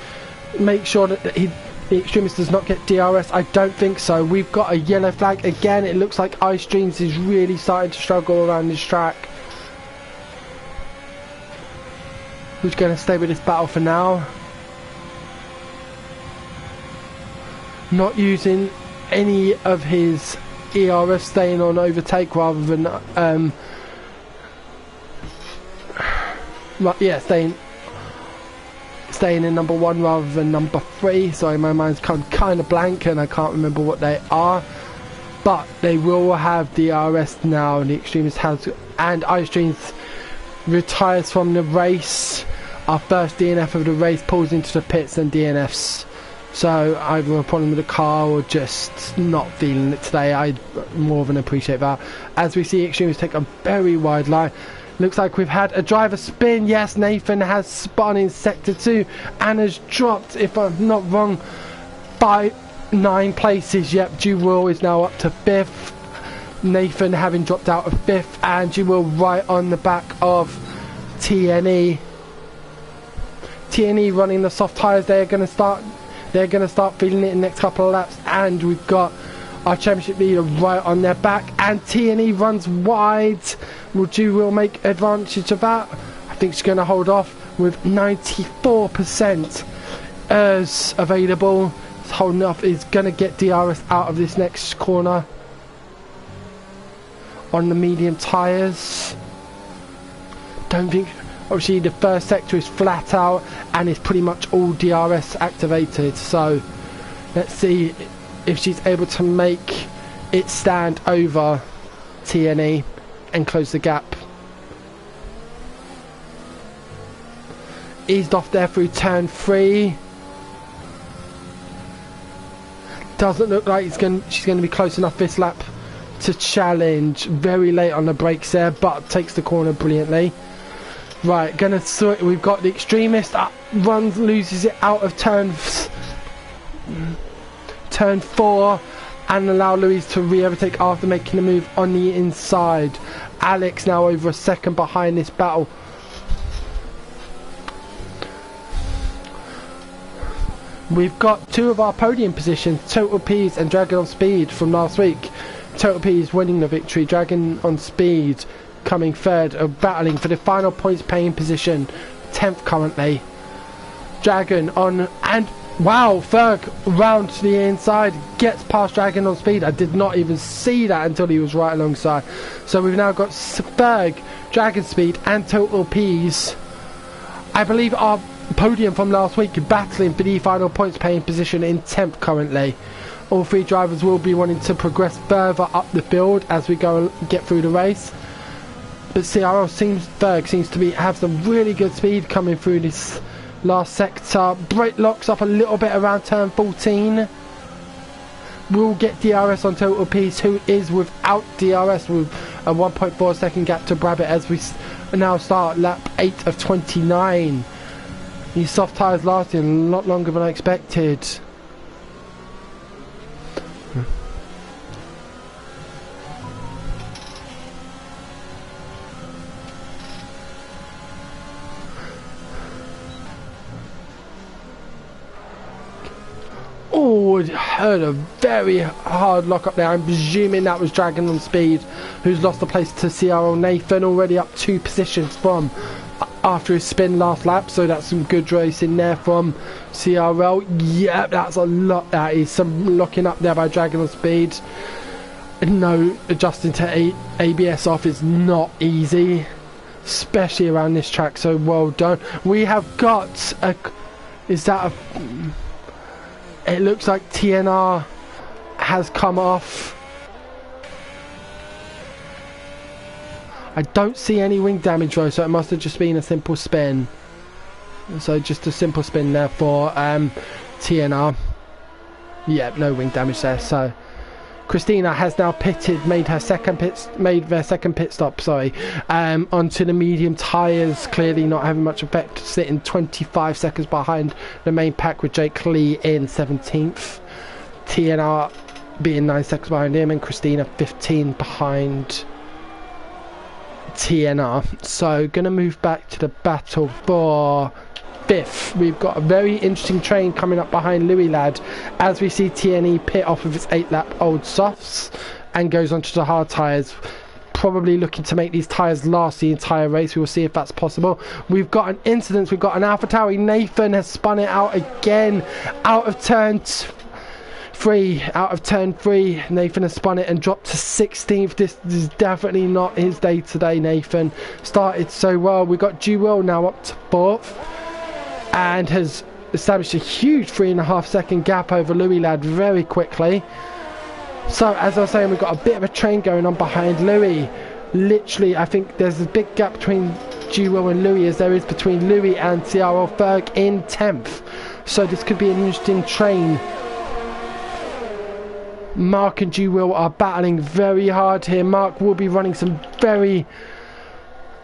make sure that the extremist does not get DRS? I don't think so. We've got a yellow flag again. It looks like Ice Dreams is really starting to struggle around this track. Who's going to stay with this battle for now? Not using any of his ERS, staying on overtake rather than staying in number 1 rather than number 3. Sorry, my mind's kind of blank and I can't remember what they are. But they will have DRS now. The extremist has, and Ice Dreams retires from the race. Our first DNF of the race, pulls into the pits and DNFs. So either a problem with the car or just not feeling it today. I more than appreciate that. As we see extremists take a very wide line. Looks like we've had a driver spin. Yes, Nathan has spun in sector 2 and has dropped, if I'm not wrong, by 9 places. Yep, Jewel is now up to 5th. Nathan having dropped out of 5th, and you will right on the back of TNE. TNE running the soft tyres. They're going to start feeling it in the next couple of laps, and we've got our championship leader right on their back, and TNE runs wide. Will make advantage of that. I think she's going to hold off with 94% as available. It's holding off, is going to get DRS out of this next corner on the medium tyres. Don't think, obviously the first sector is flat out and it's pretty much all DRS activated, so let's see if she's able to make it stand over TNE and close the gap. Eased off there through turn 3. Doesn't look like she's going to be close enough this lap to challenge. Very late on the brakes there, but takes the corner brilliantly. Right, we've got the extremist loses it out of turn 4 and allow Louise to re-overtake after making a move on the inside. Alex now over a second behind this battle. We've got 2 of our podium positions, Total P's and Dragon on Speed from last week. Total P's winning the victory, Dragon on Speed coming 3rd, battling for the final points paying position, 10th currently. Dragon on, and wow, Ferg round to the inside, gets past Dragon on Speed. I did not even see that until he was right alongside. So we've now got Ferg, Dragon Speed and Total P's. I believe our podium from last week battling for the final points paying position in 10th currently. All 3 drivers will be wanting to progress further up the field as we go and get through the race. But CRL Ferg seems to have some really good speed coming through this last sector. Brake locks up a little bit around turn 14. We'll get DRS on Total Peace, who is without DRS with a 1.4 second gap to Brabbit as we now start lap 8 of 29. These soft tyres lasting a lot longer than I expected. Oh, heard a very hard lock up there. I'm presuming that was Dragon on Speed, who's lost the place to CRL Nathan, already up 2 positions from after his spin last lap, so that's some good racing there from CRL. Yeah, that's a lot. That is some locking up there by Dragon on Speed. No, adjusting to ABS off is not easy, especially around this track, so well done. We have got a, is that a, it looks like TNR has come off. I don't see any wing damage though, so it must have just been a simple spin. So just a simple spin there for TNR. Yeah, no wing damage there. So Christina has now made their second pit stop. Sorry, onto the medium tyres. Clearly not having much effect. Sitting 25 seconds behind the main pack with Jake Lee in 17th. TNR being 9 seconds behind him, and Christina 15 behind TNR. So gonna move back to the battle for 5th. We've got a very interesting train coming up behind Louis Lad as we see TNE pit off of its 8-lap old softs and goes onto the hard tyres, probably looking to make these tyres last the entire race. We will see if that's possible. We've got an incident. We've got an AlphaTauri. Nathan has spun it out again out of turn 3. Nathan has spun it and dropped to 16th. This is definitely not his day today. Nathan started so well. We've got Jewel now up to 4th and has established a huge 3.5 second gap over Louis Lad very quickly. So as I was saying, we've got a bit of a train going on behind Louis. Literally, I think there's a big gap between Jewel and Louis as there is between Louis and CRL Ferg in 10th. So this could be an interesting train. Mark and Jewel are battling very hard here. Mark will be running some very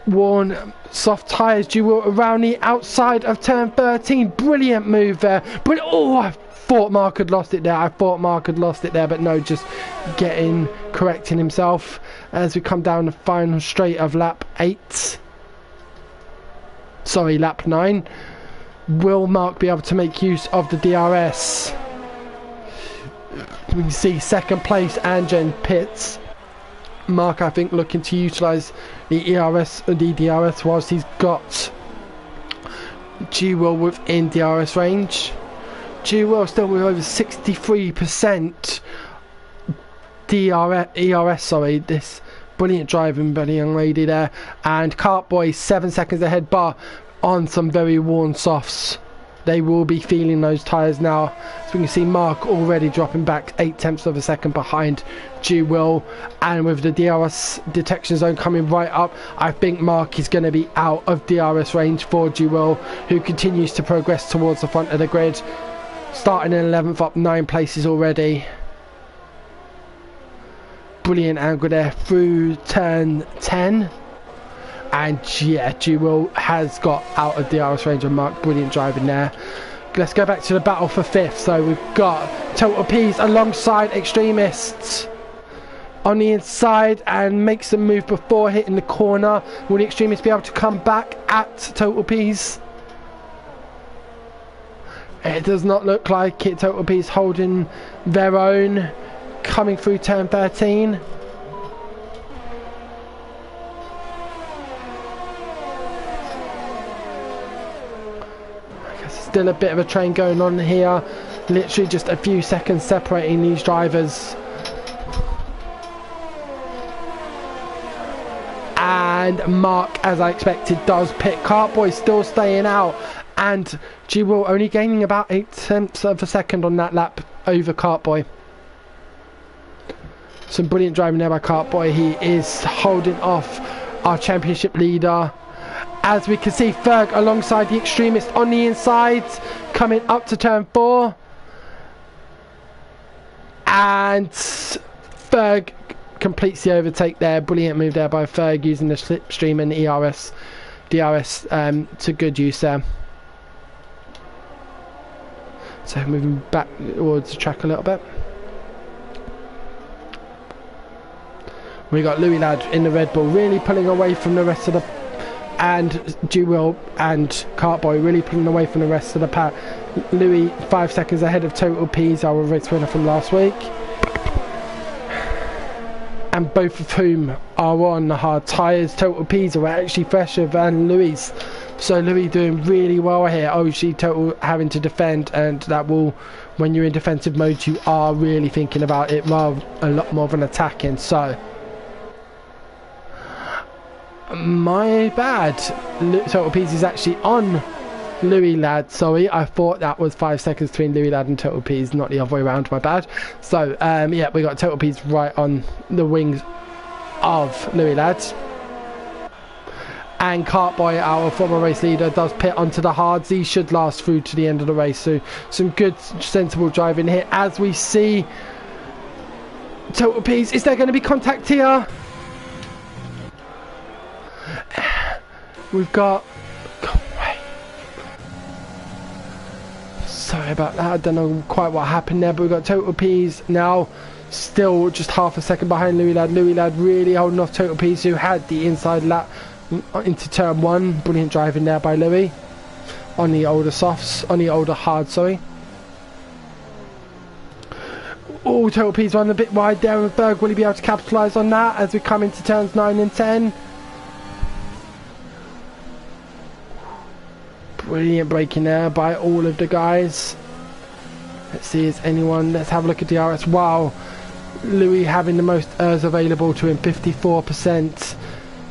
worn soft tyres. Jewel around the outside of turn 13. Brilliant move there. Oh, I thought Mark had lost it there. But no, just correcting himself as we come down the final straight of lap 9. Will Mark be able to make use of the DRS? We can see second place Angen pits. Mark, I think, looking to utilise the DRS whilst he's got G-Will within DRS range. G-Will still with over 63% ERS, this brilliant driving by the young lady there. And Cartboy 7 seconds ahead, but on some very worn softs. They will be feeling those tyres now. So we can see Mark already dropping back 0.8 of a second behind G-Will. And with the DRS detection zone coming right up, I think Mark is going to be out of DRS range for G-Will, who continues to progress towards the front of the grid. Starting in 11th, up 9 places already. Brilliant angle there through turn 10. And yeah, G-Will has got out of DRS range of Mark. Brilliant driving there. Let's go back to the battle for 5th. So we've got Total P's alongside Extremists on the inside and makes a move before hitting the corner. Will the Extremists be able to come back at Total P's? It does not look like it. Total P's holding their own, coming through turn 13. Still a bit of a train going on here. Literally just a few seconds separating these drivers. And Mark, as I expected, does pit. Cartboy still staying out. And G-Will only gaining about 0.8 of a second on that lap over Cartboy. Some brilliant driving there by Cartboy. He is holding off our championship leader. As we can see, Ferg alongside the Extremist on the inside, coming up to turn 4. And Ferg completes the overtake there. Brilliant move there by Ferg, using the slipstream and DRS to good use there. So moving back towards the track a little bit. We got Louis Ladd in the Red Bull, really pulling away from the rest of the, and G-Will and Cartboy really pulling away from the rest of the pack. Louis 5 seconds ahead of Total P's, our race winner from last week, and both of whom are on the hard tyres. Total P's are actually fresher than Louis, so Louis doing really well here. Obviously Total having to defend, and that will, when you're in defensive mode, you are really thinking about it rather a lot more than attacking. So my bad, Total P's is actually on Louis Ladd. Sorry, I thought that was 5 seconds between Louis Ladd and Total P's, not the other way around, my bad. So yeah, we got Total P's right on the wings of Louis Ladd. And Cartboy, our former race leader, does pit onto the hards. He should last through to the end of the race, so some good sensible driving here. As we see Total P's, is there going to be contact here? We've got, sorry about that, I don't know quite what happened there, but we've got Total P's now still just half a second behind Louis Ladd. Louis Ladd really holding off Total P's, who had the inside lap into turn 1. Brilliant driving there by Louis on the older softs, on the older hard, sorry. Oh, Total P's running a bit wide there, and Berg, will he be able to capitalise on that as we come into turns 9 and 10? Brilliant braking there by all of the guys. Let's see, is anyone, let's have a look at DRS. Wow, Louis having the most ERS available to him, 54%,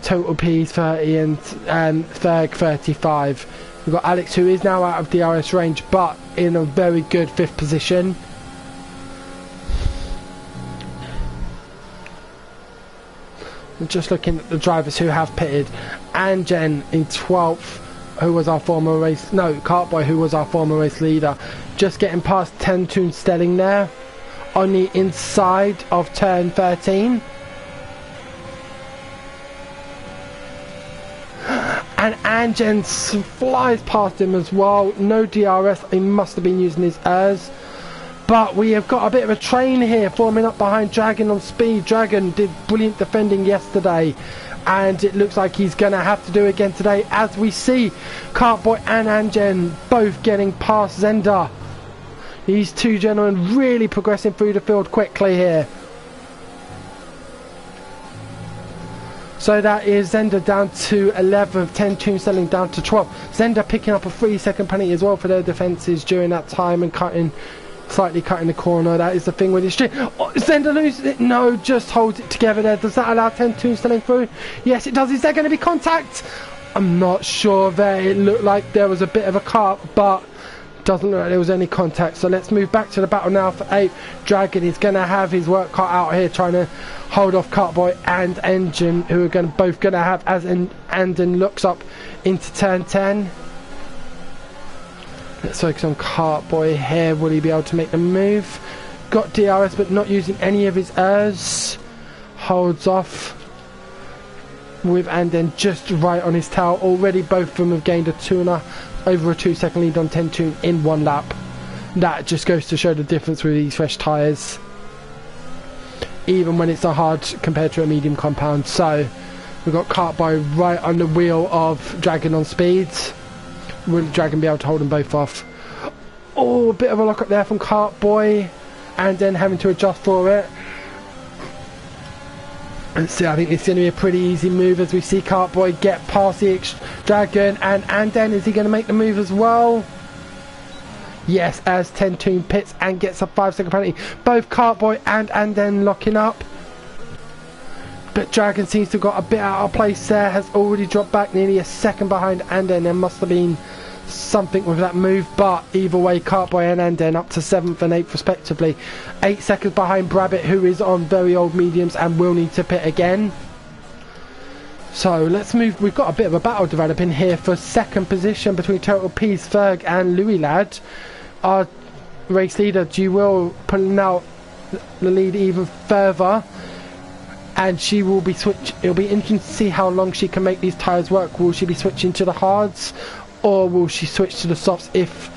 Total P's 30 and Ferg 35. We've got Alex, who is now out of DRS range, but in a very good 5th position. Just looking at the drivers who have pitted. Angen in 12th, who was our former race, no, Cartboy, who was our former race leader, just getting past 10 Toon Stelling there on the inside of turn 13. And Angen flies past him as well. No DRS, he must have been using his ERS. But we have got a bit of a train here forming up behind Dragon on speed. Dragon did brilliant defending yesterday, and it looks like he's going to have to do again today, as we see Cartboy and Angen both getting past Zender. These two gentlemen really progressing through the field quickly here. So that is Zender down to 11th, 10 Toon Selling down to 12th. Zender picking up a 3-second penalty as well for their defences during that time and slightly cutting the corner. That is the thing with his street. Oh, Zender loses it? No, just holds it together there. Does that allow 10 Toon Selling through? Yes, it does. Is there going to be contact? I'm not sure there. It looked like there was a bit of a cut, but doesn't look like there was any contact. So let's move back to the battle now for 8. Dragon is going to have his work cut out here, trying to hold off Cartboy and Engine, who are both going to have as Anden looks up into turn 10. Let's focus on Cartboy here. Will he be able to make the move? Got DRS but not using any of his airs. Holds off with Anden just right on his tail. Already both of them have gained over a 2-second lead on 10 Toon in 1 lap. That just goes to show the difference with these fresh tyres, even when it's a hard compared to a medium compound. So we've got Cartboy right on the wheel of Dragon on speed. Will Dragon be able to hold them both off? Oh, a bit of a lock up there from Cartboy, and then having to adjust for it. Let's see, I think it's going to be a pretty easy move as we see Cartboy get past the Dragon, and then is he going to make the move as well? Yes, as 10 Toon pits and gets a 5-second penalty. Both Cartboy and Anden locking up. But Dragon seems to have got a bit out of place there, has already dropped back nearly a second behind Anden. There must have been something with that move, but either way, Cartboy and Anden up to 7th and 8th respectively. 8 seconds behind Brabbit, who is on very old mediums and will need to pit again. So let's move. We've got a bit of a battle developing here for 2nd position between Total Peace, Ferg and Louis Lad. Our race leader Jewel pulling out the lead even further, and she will be it'll be interesting to see how long she can make these tyres work. Will she be switching to the hards, or will she switch to the softs if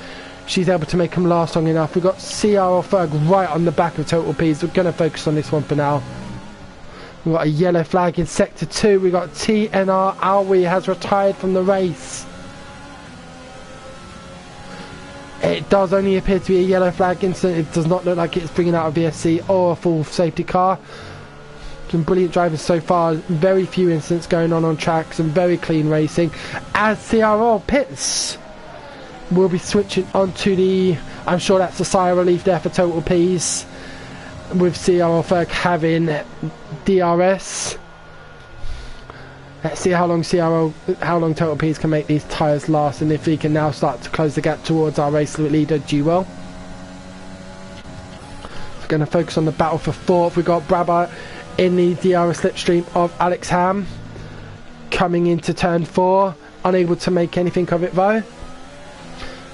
she's able to make them last long enough? We've got CR Ferg right on the back of Total Peace. We're going to focus on this one for now. We've got a yellow flag in sector 2. We've got TNR Alwi has retired from the race. It does only appear to be a yellow flag incident. It does not look like it's bringing out a VSC or a full safety car. Some brilliant drivers so far. Very few incidents going on track. Some very clean racing. As CRL pits will be switching onto the, I'm sure that's the Sire Relief there for Total Peace, with CRL Ferg having DRS. Let's see how long Total Peace can make these tyres last, and if he can now start to close the gap towards our race leader Jewel. We're going to focus on the battle for 4th. We've got Brabber in the DRS slipstream of Alex Ham coming into turn 4, unable to make anything of it though.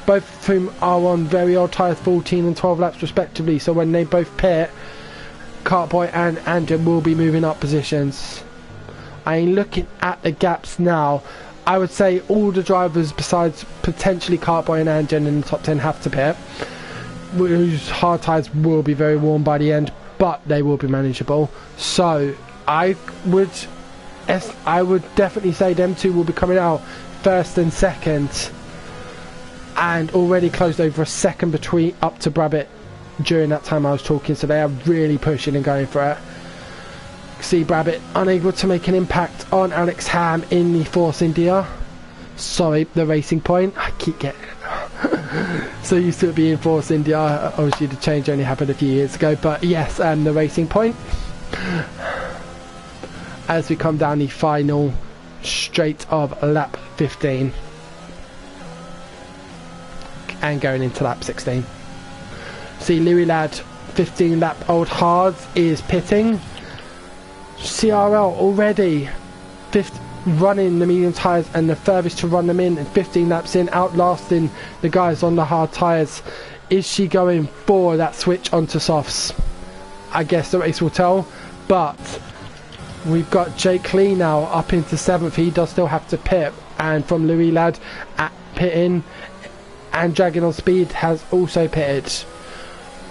Both of whom are on very old tyres, 14 and 12 laps respectively, so when they both pit, Cartboy and Andrew will be moving up positions. I'm looking at the gaps now. I would say all the drivers besides potentially Cartboy and Andrew in the top 10 have to pit, whose hard tyres will be very warm by the end, but they will be manageable. So I would definitely say them two will be coming out 1st and 2nd, and already closed over a second between up to Brabbit during that time I was talking, so they are really pushing and going for it. See Brabbit unable to make an impact on Alex Ham in the Force India. Sorry, the Racing Point. I keep getting so used to it being Force India. Obviously the change only happened a few years ago, but yes, the Racing Point. As we come down the final straight of lap 15 and going into lap 16. See Louis Ladd, 15 lap old hards, is pitting. CRL already running the medium tyres and the furthest to run them in, and 15 laps in, outlasting the guys on the hard tyres. Is she going for that switch onto softs? I guess the race will tell, but we've got Jake Lee now up into 7th. He does still have to pit, and from Louis Ladd at pitting, and Dragon on Speed has also pitted.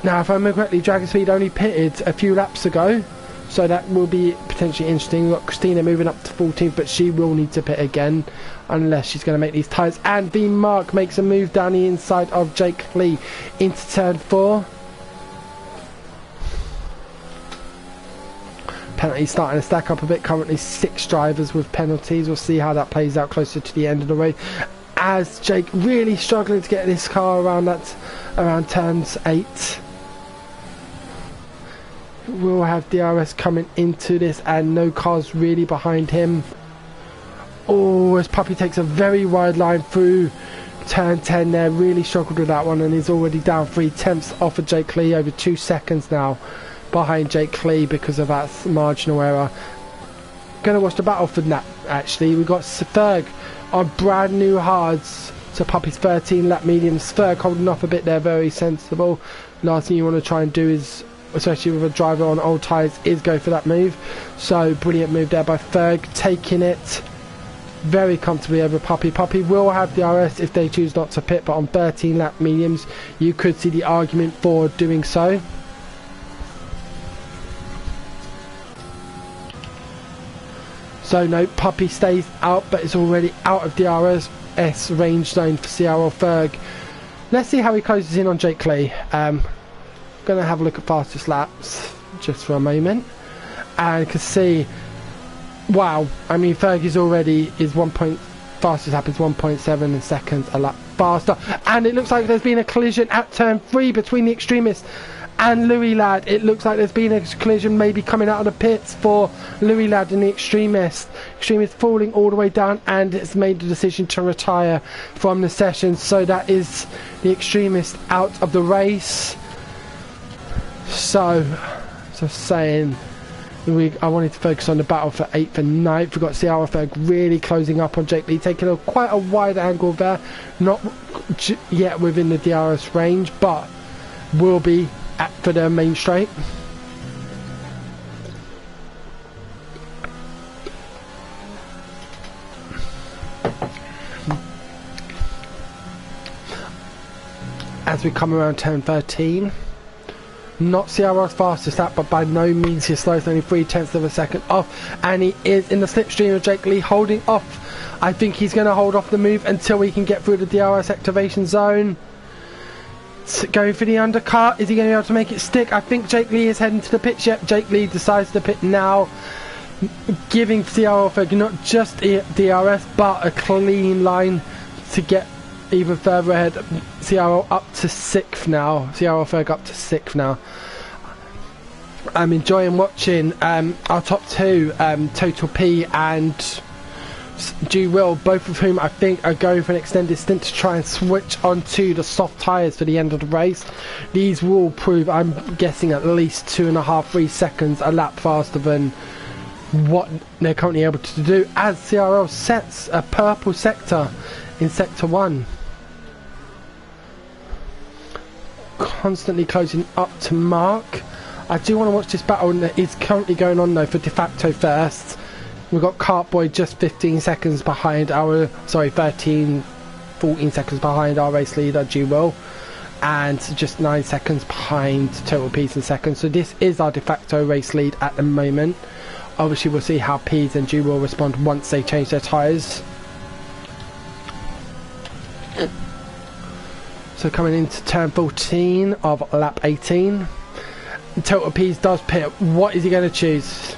Now, if I remember correctly, Dragon Speed only pitted a few laps ago, so that will be potentially interesting. We've got Christina moving up to 14th, but she will need to pit again unless she's going to make these tyres. And V Mark makes a move down the inside of Jake Lee into turn 4. Penalties starting to stack up a bit. Currently 6 drivers with penalties. We'll see how that plays out closer to the end of the race, as Jake really struggling to get this car around turns 8. We'll have DRS coming into this and no cars really behind him. Oh, as Puppy takes a very wide line through turn 10 there, really struggled with that one and is already down 3/10 off of Jake Lee, over 2 seconds now behind Jake Lee because of that marginal error. Gonna watch the battle for that actually. We've got Ferg on brand new hards, so Puppy's 13 lap mediums. Ferg holding off a bit there, very sensible. Last thing you want to try and do is, especially with a driver on old tyres, is go for that move. So brilliant move there by Ferg, taking it very comfortably over Puppy. Puppy will have the DRS if they choose not to pit, but on 13 lap mediums you could see the argument for doing so. So no, Puppy stays out, but it's already out of DRS range zone for CRL Ferg. Let's see how he closes in on Jake Lee. Gonna have a look at fastest laps just for a moment, and you can see, wow, I mean Ferg is already fastest lap is 1.7 seconds a lap faster, and it looks like there's been a collision at turn 3 between the Extremist and Louis Ladd. It looks like there's been a collision maybe coming out of the pits for Louis Ladd and the Extremist. Extremist falling all the way down and it's made the decision to retire from the session, so that is the Extremist out of the race. So saying, I wanted to focus on the battle for 8th and 9th. We've got CR Ferg really closing up on Jake Lee, taking quite a wide angle there, not yet within the DRS range, but will be for the main straight. As we come around turn 13, not CRR's fastest lap, but by no means his slowest, only 0.3 of a second off, and he is in the slipstream of Jake Lee, holding off. I think he's going to hold off the move until we can get through the DRS activation zone. Going for the undercut, is he going to be able to make it stick? I think Jake Lee is heading to the pit. Yep, Jake Lee decides to pit now, giving CRL Ferg not just DRS but a clean line to get even further ahead. CRL up to 6th now. CRL Ferg up to 6th now. I'm enjoying watching our top 2, Total P and G Will, both of whom I think are going for an extended stint to try and switch onto the soft tyres for the end of the race. These will prove, I'm guessing, at least 2.5-3 seconds a lap faster than what they're currently able to do, as CRL sets a purple sector in sector 1. Constantly closing up to Mark. I do want to watch this battle that is currently going on though for de facto first. We've got Cartboy just 15 seconds behind our, 14 seconds behind our race leader G-Will, and just 9 seconds behind Total Peas in second. So this is our de facto race lead at the moment. Obviously we'll see how Peas and G-Will respond once they change their tyres. So coming into turn 14 of lap 18, Total Peas does pit. What is he going to choose?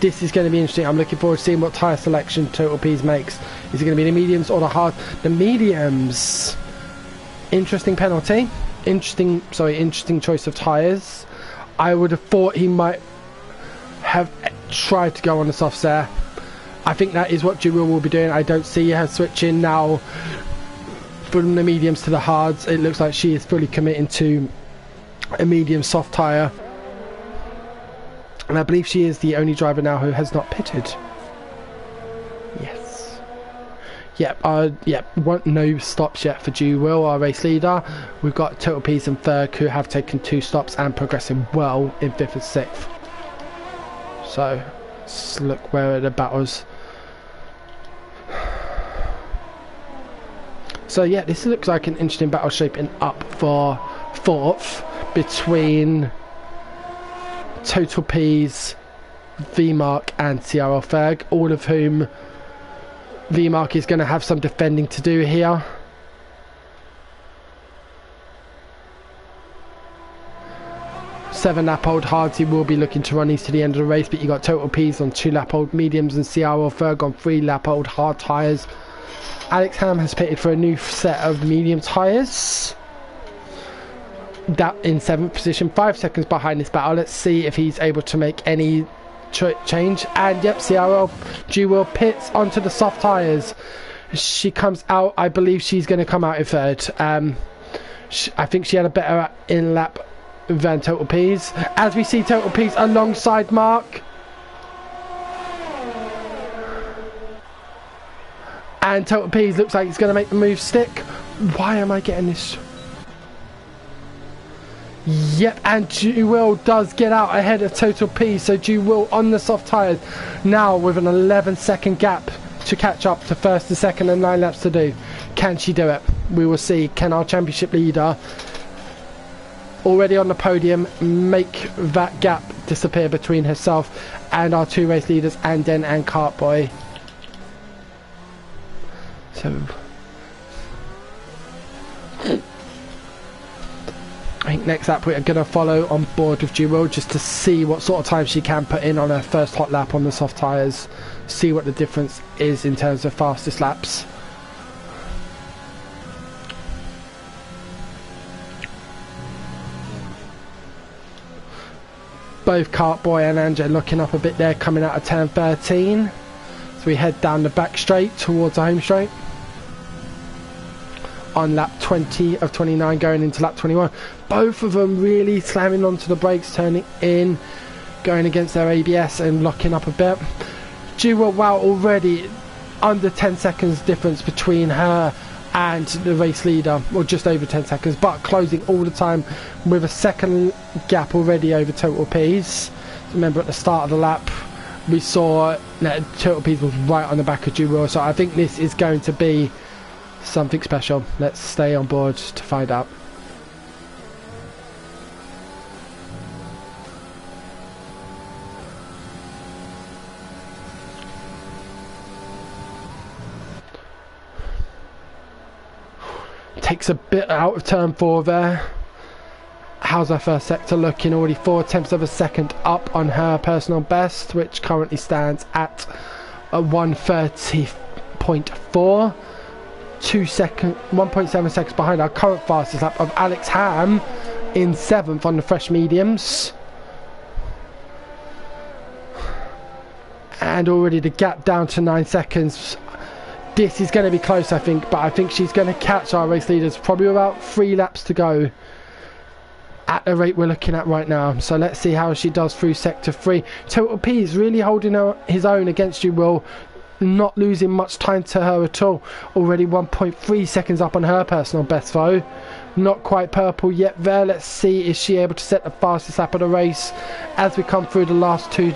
This is going to be interesting. I'm looking forward to seeing what tyre selection Total Peas makes. Is it going to be the mediums or the hard? The mediums. Interesting penalty. Interesting choice of tyres. I would have thought he might have tried to go on the softs there. I think that is what Jewel will be doing. I don't see her switching now from the mediums to the hards. It looks like she is fully committing to a medium soft tyre. And I believe she is the only driver now who has not pitted. Yes. Yep, no stops yet for Jewel, our race leader. We've got Total Peas and Ferg who have taken 2 stops and progressing well in 5th and 6th. So, let's look where the battles. So yeah, this looks like an interesting battle shaping up for fourth between Total P's, VMark and CRL Ferg, all of whom VMark is going to have some defending to do here. Seven-lap-old hards, he will be looking to run these to the end of the race, but you got Total P's on 2-lap-old mediums and CRL Ferg on 3-lap-old hard tyres. Alex Ham has pitted for a new set of medium tyres. That in 7th position, 5 seconds behind this battle. Let's see if he's able to make any change. And yep, CRL Jewel pits onto the soft tyres. She comes out, I believe she's going to come out in third. I think she had a better in-lap than Total P's. As we see Total P's alongside Mark. And Total P's looks like he's going to make the move stick. Why am I getting this? Yep, and Jewel does get out ahead of Total P. So Jewel on the soft tyres now with an 11-second gap to catch up to first to second and 9 laps to do. Can she do it? We will see. Can our championship leader, already on the podium, make that gap disappear between herself and our 2 race leaders, Anden and Cartboy? So I think next lap we're going to follow on board with Jewel just to see what sort of time she can put in on her first hot lap on the soft tyres, see what the difference is in terms of fastest laps. Both Cartboy and Anja looking up a bit there, coming out of turn 13. So we head down the back straight towards the home straight. On lap 20 of 29 going into lap 21. Both of them really slamming onto the brakes, turning in, going against their ABS and locking up a bit. Jewel, wow, already under 10 seconds difference between her and the race leader, or just over 10 seconds, but closing all the time with a second gap already over Total P's. Remember at the start of the lap we saw that Total P's was right on the back of Jewel, so I think this is going to be something special. Let's stay on board to find out. Takes a bit out of turn 4 there. How's her first sector looking? Already 4/10 of a second up on her personal best, which currently stands at a 1:30.4. 1.7 seconds behind our current fastest lap of Alex Ham in 7th on the fresh mediums. And already the gap down to 9 seconds. This is going to be close, I think, but I think she's going to catch our race leaders. Probably about 3 laps to go at the rate we're looking at right now. So let's see how she does through sector 3. Total P is really holding his own against you, Will. Not losing much time to her at all. Already 1.3 seconds up on her personal best though. Not quite purple yet there. Let's see, is she able to set the fastest lap of the race as we come through the last 2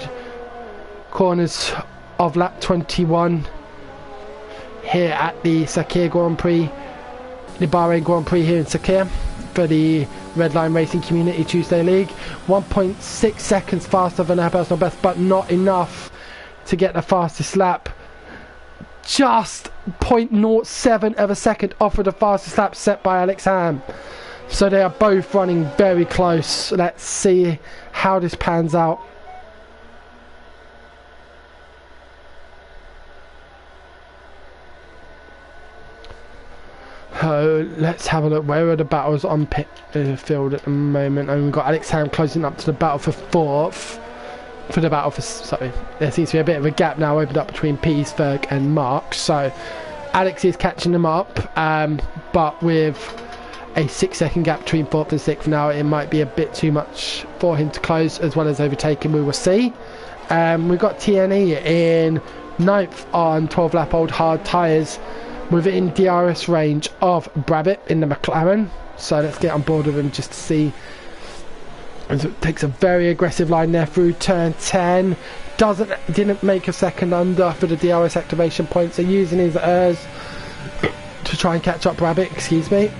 corners of lap 21 here at the Sakhir Grand Prix, the Bahrain Grand Prix here in Sakhir for the Redline Racing Community Tuesday League. 1.6 seconds faster than her personal best, but not enough to get the fastest lap. Just 0.07 of a second off of the fastest lap set by Alex Ham. So they are both running very close. Let's see how this pans out. Let's have a look. Where are the battles on pit field at the moment? And we've got Alex Ham closing up to the battle for 4th. For the battle for, sorry, there seems to be a bit of a gap now opened up between Pease, Ferg and Mark. So Alex is catching them up, but with a 6-second gap between 4th and 6th now, it might be a bit too much for him to close as well as overtake him. We will see. We've got TNE in 9th on 12-lap-old hard tyres within DRS range of Brabbit in the McLaren. So let's get on board with him just to see. It takes a very aggressive line there through turn 10. Didn't make a second under for the DRS activation point, so using his to try and catch up Rabbit, excuse me.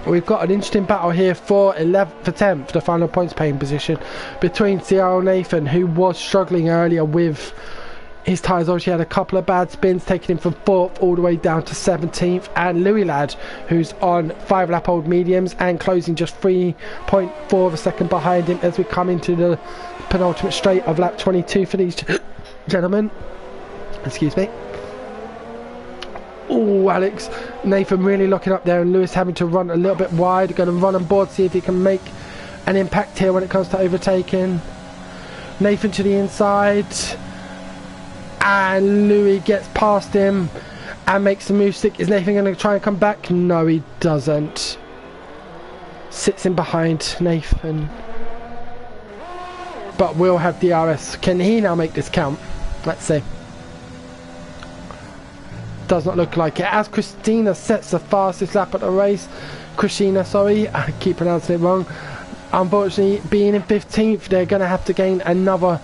We've got an interesting battle here for 10th, the final points paying position, between Ciara Nathan, who was struggling earlier with his tyres. Obviously had a couple of bad spins, taking him from 4th all the way down to 17th, and Louis Ladd, who's on 5 lap old mediums and closing just 3.4 of a second behind him as we come into the penultimate straight of lap 22 for these gentlemen. Excuse me. Oh, Alex Nathan really locking up there, and Lewis having to run a little bit wide. Going to run on board, see if he can make an impact here when it comes to overtaking. Nathan to the inside, and Louis gets past him and makes the move stick. Is Nathan going to try and come back? No, he doesn't. Sits in behind Nathan, but will have DRS. Can he now make this count? Let's see. Does not look like it, as Christina sets the fastest lap at the race. Christina, sorry, I keep pronouncing it wrong. Unfortunately, being in 15th, they're going to have to gain another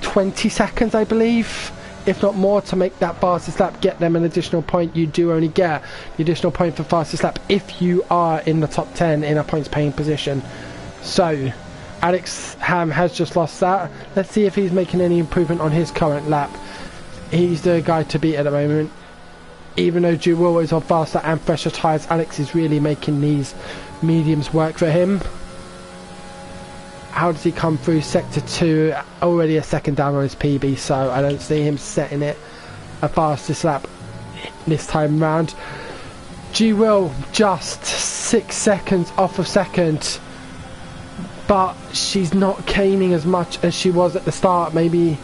20 seconds, I believe, if not more, to make that fastest lap, get them an additional point. You do only get the additional point for fastest lap if you are in the top 10 in a points paying position. So Alex Ham has just lost that. Let's see if he's making any improvement on his current lap. He's the guy to beat at the moment. Even though Jewel is on faster and fresher tyres, Alex is really making these mediums work for him. How does he come through sector 2? Already a second down on his PB, so I don't see him setting it a fastest lap this time round. Jewel just 6 seconds off of second, but she's not caning as much as she was at the start. Maybe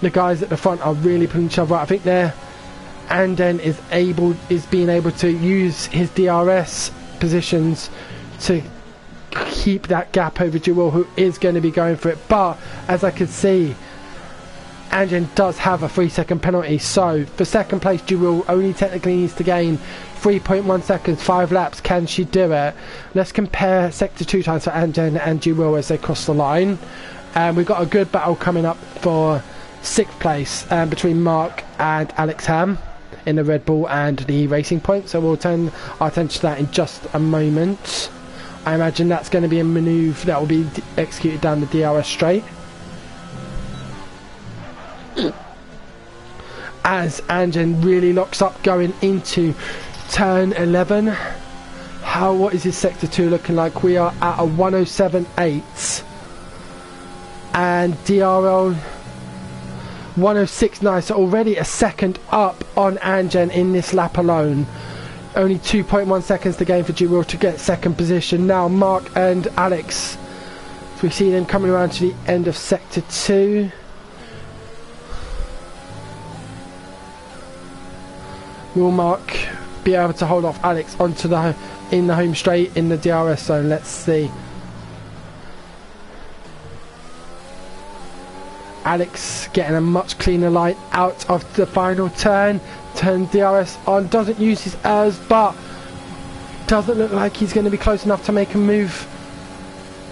the guys at the front are really putting each other out. I think they're Anden is being able to use his DRS positions to keep that gap over Jewel, who is going to be going for it. But as I could see, Anden does have a 3-second penalty, so for second place Jewel only technically needs to gain 3.1 seconds, 5 laps. Can she do it? Let's compare sector 2 times for Anden and Jewel as they cross the line. We've got a good battle coming up for 6th place between Mark and Alex Ham in the Red Bull and the Racing Point, so we'll turn our attention to that in just a moment. I imagine that's going to be a manoeuvre that will be executed down the DRS straight, as Anjan really locks up going into turn 11. What is his sector 2 looking like? We are at a 107.8 and DRL 106.9, so already a second up on Anjan in this lap alone. Only 2.1 seconds to gain for Jewel to get second position. Now Mark and Alex, so we see them coming around to the end of sector 2. Will Mark be able to hold off Alex onto in the home straight in the DRS zone? Let's see. Alex getting a much cleaner line out of the final turn. Turn DRS on, doesn't use his ERS, but doesn't look like he's going to be close enough to make a move.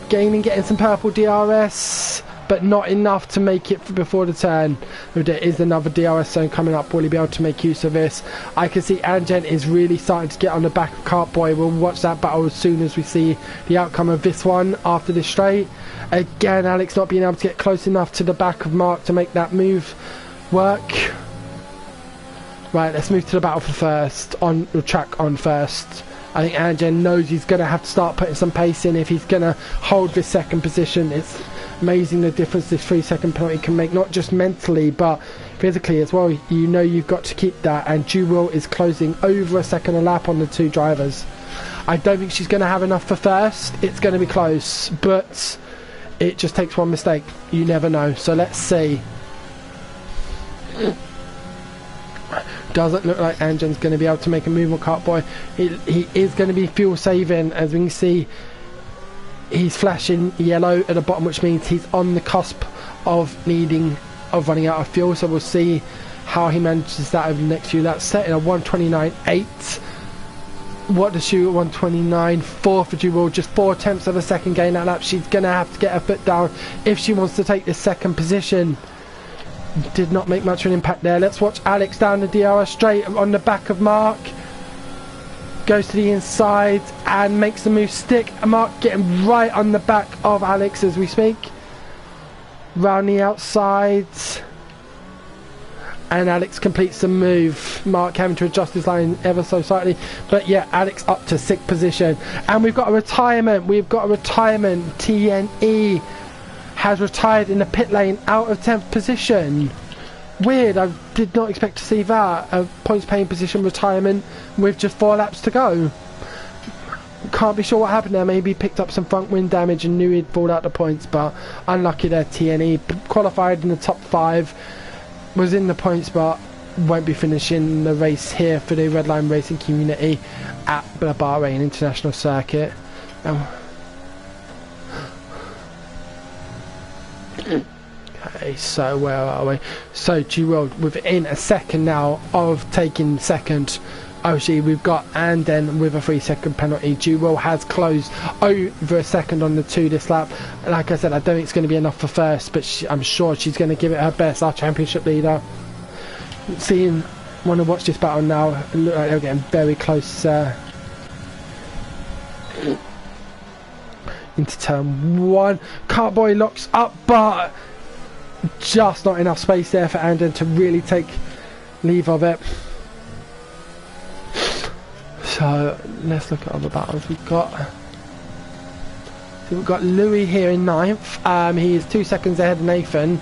Getting some purple DRS, but not enough to make it before the turn. There is another DRS zone coming up. Will he be able to make use of this? I can see Anjan is really starting to get on the back of Cartboy. We'll watch that battle as soon as we see the outcome of this one after this straight. Again, Alex not being able to get close enough to the back of Mark to make that move work. Right, let's move to the battle for first, on the track on first. I think Anjan knows he's going to have to start putting some pace in if he's going to hold this second position. It's amazing the difference this 3-second penalty can make, not just mentally but physically as well. You know you've got to keep that, and Jewel is closing over a second a lap on the two drivers. I don't think she's going to have enough for first. It's going to be close, but it just takes one mistake. You never know, so let's see. Doesn't look like Anjan's going to be able to make a move on Cartboy. He is going to be fuel saving, as we can see. He's flashing yellow at the bottom, which means he's on the cusp of running out of fuel. So we'll see how he manages that over the next few laps. Setting a 129.8. What does she at 129.4 for Jewel? Just 4 tenths of a second gain that lap. She's going to have to get her foot down if she wants to take this second position. Did not make much of an impact there. Let's watch Alex down the DRS straight on the back of Mark. goes to the inside and makes the move stick. Mark getting right on the back of Alex as we speak. Round the outside. And Alex completes the move. Mark having to adjust his line ever so slightly. But yeah, Alex up to 6th position. And we've got a retirement. TNE has retired in the pit lane out of 10th position. Weird, I did not expect to see that. A points paying position retirement with just 4 laps to go. Can't be sure what happened there. Maybe picked up some front wing damage and knew he'd fall out the points, but unlucky there. TNE qualified in the top 5, was in the points, but won't be finishing the race here for the Redline racing community at the Bahrain International Circuit. Okay, so where are we? So Jewel within a second now of taking second. We've got Anden with a 3-second penalty. Jewel has closed over a second on the 2 this lap. Like I said, I don't think it's going to be enough for first, but I'm sure she's going to give it her best. Our championship leader. Want to watch this battle now. Look like they're getting very close into turn 1. Cartboy locks up, but just not enough space there for Anden to really take leave of it. So let's look at other battles we've got. So we've got Louis here in 9th. He is 2 seconds ahead of Nathan.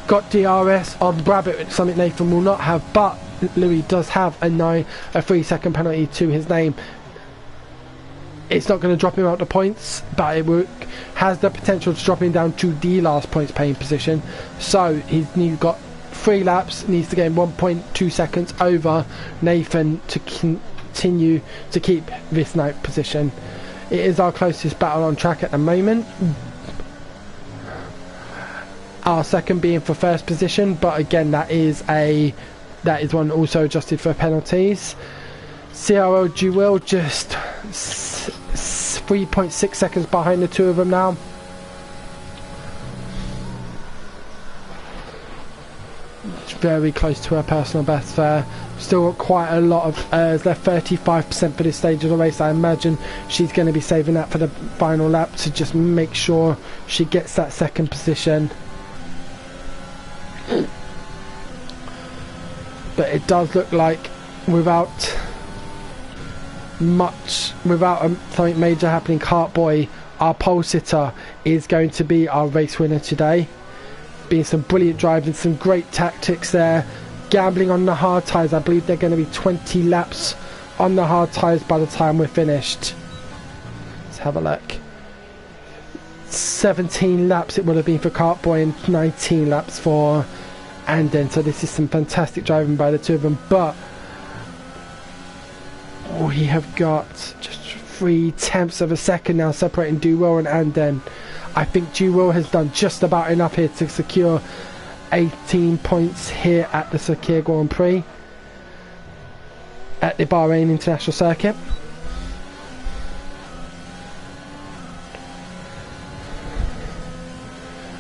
Got DRS on Brabbit, something Nathan will not have, but Louis does have a 3-second penalty to his name. It's not going to drop him out the points, but it has the potential to drop him down to the last points paying position. So he's got 3 laps, needs to gain 1.2 seconds over Nathan to continue to keep this 9th position. It is our closest battle on track at the moment. Our second being for first position, but again that is one also adjusted for penalties. CRO Jewel just 3.6 seconds behind the 2 of them now. It's very close to her personal best there. Still got quite a lot of left, 35% for this stage of the race. I imagine she's going to be saving that for the final lap to just make sure she gets that second position. But it does look like without something major happening, Cartboy, our pole sitter, is going to be our race winner today. Being some brilliant driving, some great tactics there. Gambling on the hard tyres. I believe they're going to be 20 laps on the hard tyres by the time we're finished. Let's have a look. 17 laps it would have been for Cartboy and 19 laps for Anden. So this is some fantastic driving by the 2 of them, but we have got just 0.3 of a second now separating Duwell and Anden. I think Duwell has done just about enough here to secure 18 points here at the Sakir Grand Prix at the Bahrain International Circuit.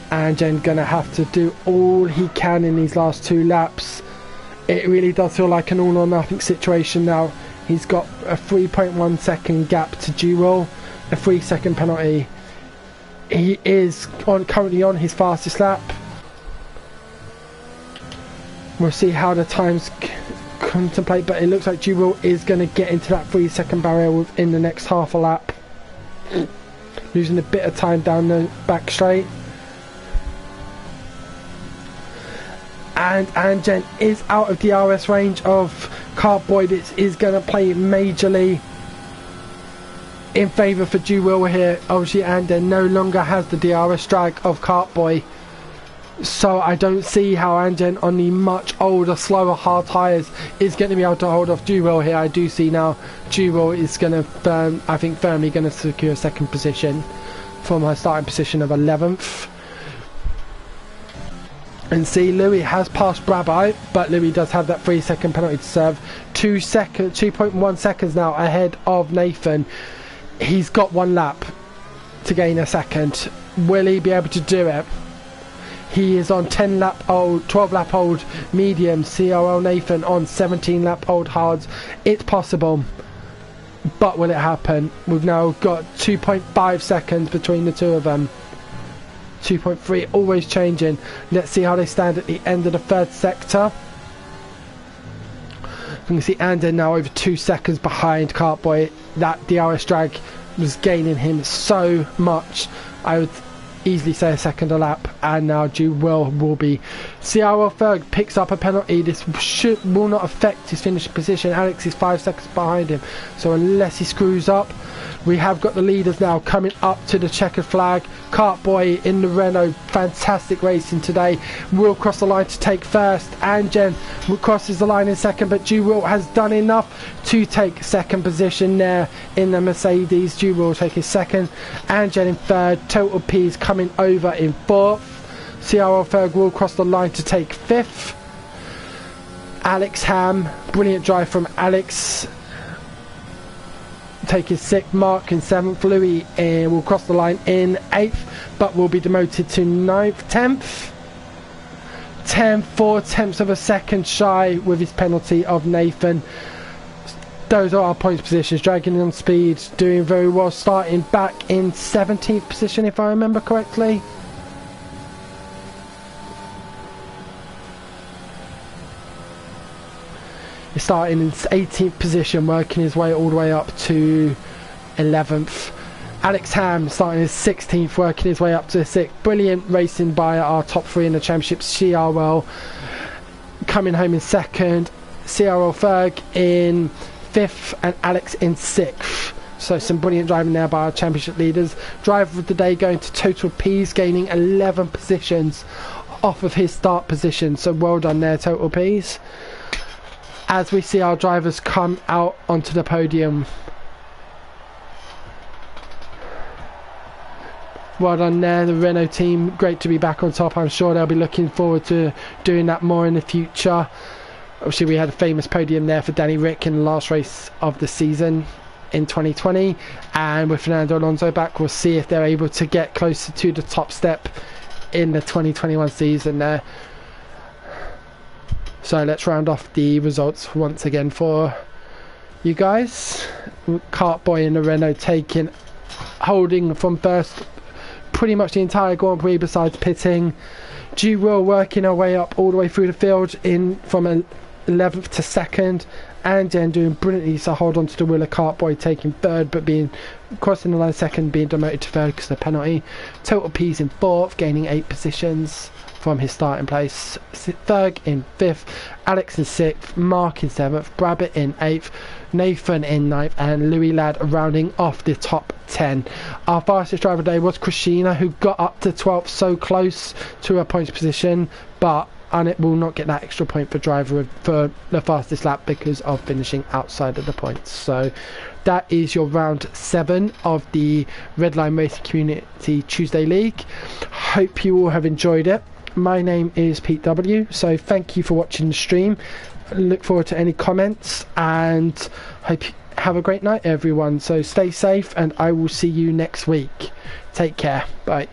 And Jen gonna have to do all he can in these last 2 laps. It really does feel like an all or nothing situation now. He's got a 3.1 second gap to Duwell, a 3-second penalty. He is currently on his fastest lap. We'll see how the times contemplate, but it looks like Duwell is going to get into that 3-second barrier within the next half a lap. Losing a bit of time down the back straight. And Anjen is out of DRS range of Cartboy. This is going to play majorly in favour for Duwell here. Obviously Anden no longer has the DRS drag of Cartboy, so I don't see how Anjen on the much older, slower hard tyres is going to be able to hold off Duwell here. I do see now Duwell is going to firmly going to secure 2nd position from her starting position of 11th. And see, Louis has passed Brabo, but Louis does have that 3-second penalty to serve. 2.1 seconds now ahead of Nathan. He's got 1 lap to gain a second. Will he be able to do it? He is on 12 lap old medium. CRL Nathan on 17 lap old hards. It's possible. but will it happen? We've now got 2.5 seconds between the two of them. 2.3, always changing. Let's see how they stand at the end of the third sector. You can see Anden now over 2 seconds behind Cartboy. That DRS drag was gaining him so much. I would easily say a second a lap, and now will be. CRL Ferg picks up a penalty. This will not affect his finishing position. Alex is 5 seconds behind him, so unless he screws up, we have got the leaders now coming up to the checkered flag. Cartboy in the Renault, fantastic racing today, will cross the line to take first. Angen crosses the line in second, but Will has done enough to take second position there in the Mercedes. Will take his second, Angen in third, Total P's coming over in fourth. CRL Ferg will cross the line to take fifth. Alex Ham, brilliant drive from Alex, taking sixth. Mark in seventh. Louis will cross the line in eighth, but will be demoted to ninth. 10th. 4/10 of a second shy with his penalty of Nathan. Those are our points positions. Dragging on speed, doing very well, starting back in 17th position if I remember correctly. He's starting in 18th position, working his way all the way up to 11th. Alex Ham starting in 16th, working his way up to 6th. Brilliant racing by our top three in the championship. CRL coming home in second. CRL Ferg in 5th and Alex in 6th. So some brilliant driving there by our championship leaders. Driver of the day going to Total P's, gaining 11 positions off of his start position. So well done there, Total P's. As we see our drivers come out onto the podium. Well done there, the Renault team. Great to be back on top. I'm sure they'll be looking forward to doing that more in the future. Obviously, we had a famous podium there for Danny Rick in the last race of the season in 2020. And with Fernando Alonso back, we'll see if they're able to get closer to the top step in the 2021 season there. So let's round off the results once again for you guys. Cartboy in the Renault holding from first pretty much the entire Grand Prix besides pitting. Will working her way up all the way through the field in from 11th to 2nd. And then doing brilliantly to hold on to the wheel of Cartboy, taking third but being crossing the line second, being demoted to third because of the penalty. Total P's in 4th, gaining 8 positions from his starting place. Ferg in 5th, Alex in 6th, Mark in 7th, Brabbit in 8th, Nathan in 9th, and Louis Ladd rounding off the top 10. Our fastest driver today was Christina, who got up to 12th, so close to her points position, but it will not get that extra point for driver for the fastest lap because of finishing outside of the points. So that is your round 7 of the Redline Racing Community Tuesday League. Hope you all have enjoyed it. My name is Pete W, so thank you for watching the stream. Look forward to any comments and hope you have a great night everyone. So stay safe and I will see you next week. Take care. Bye.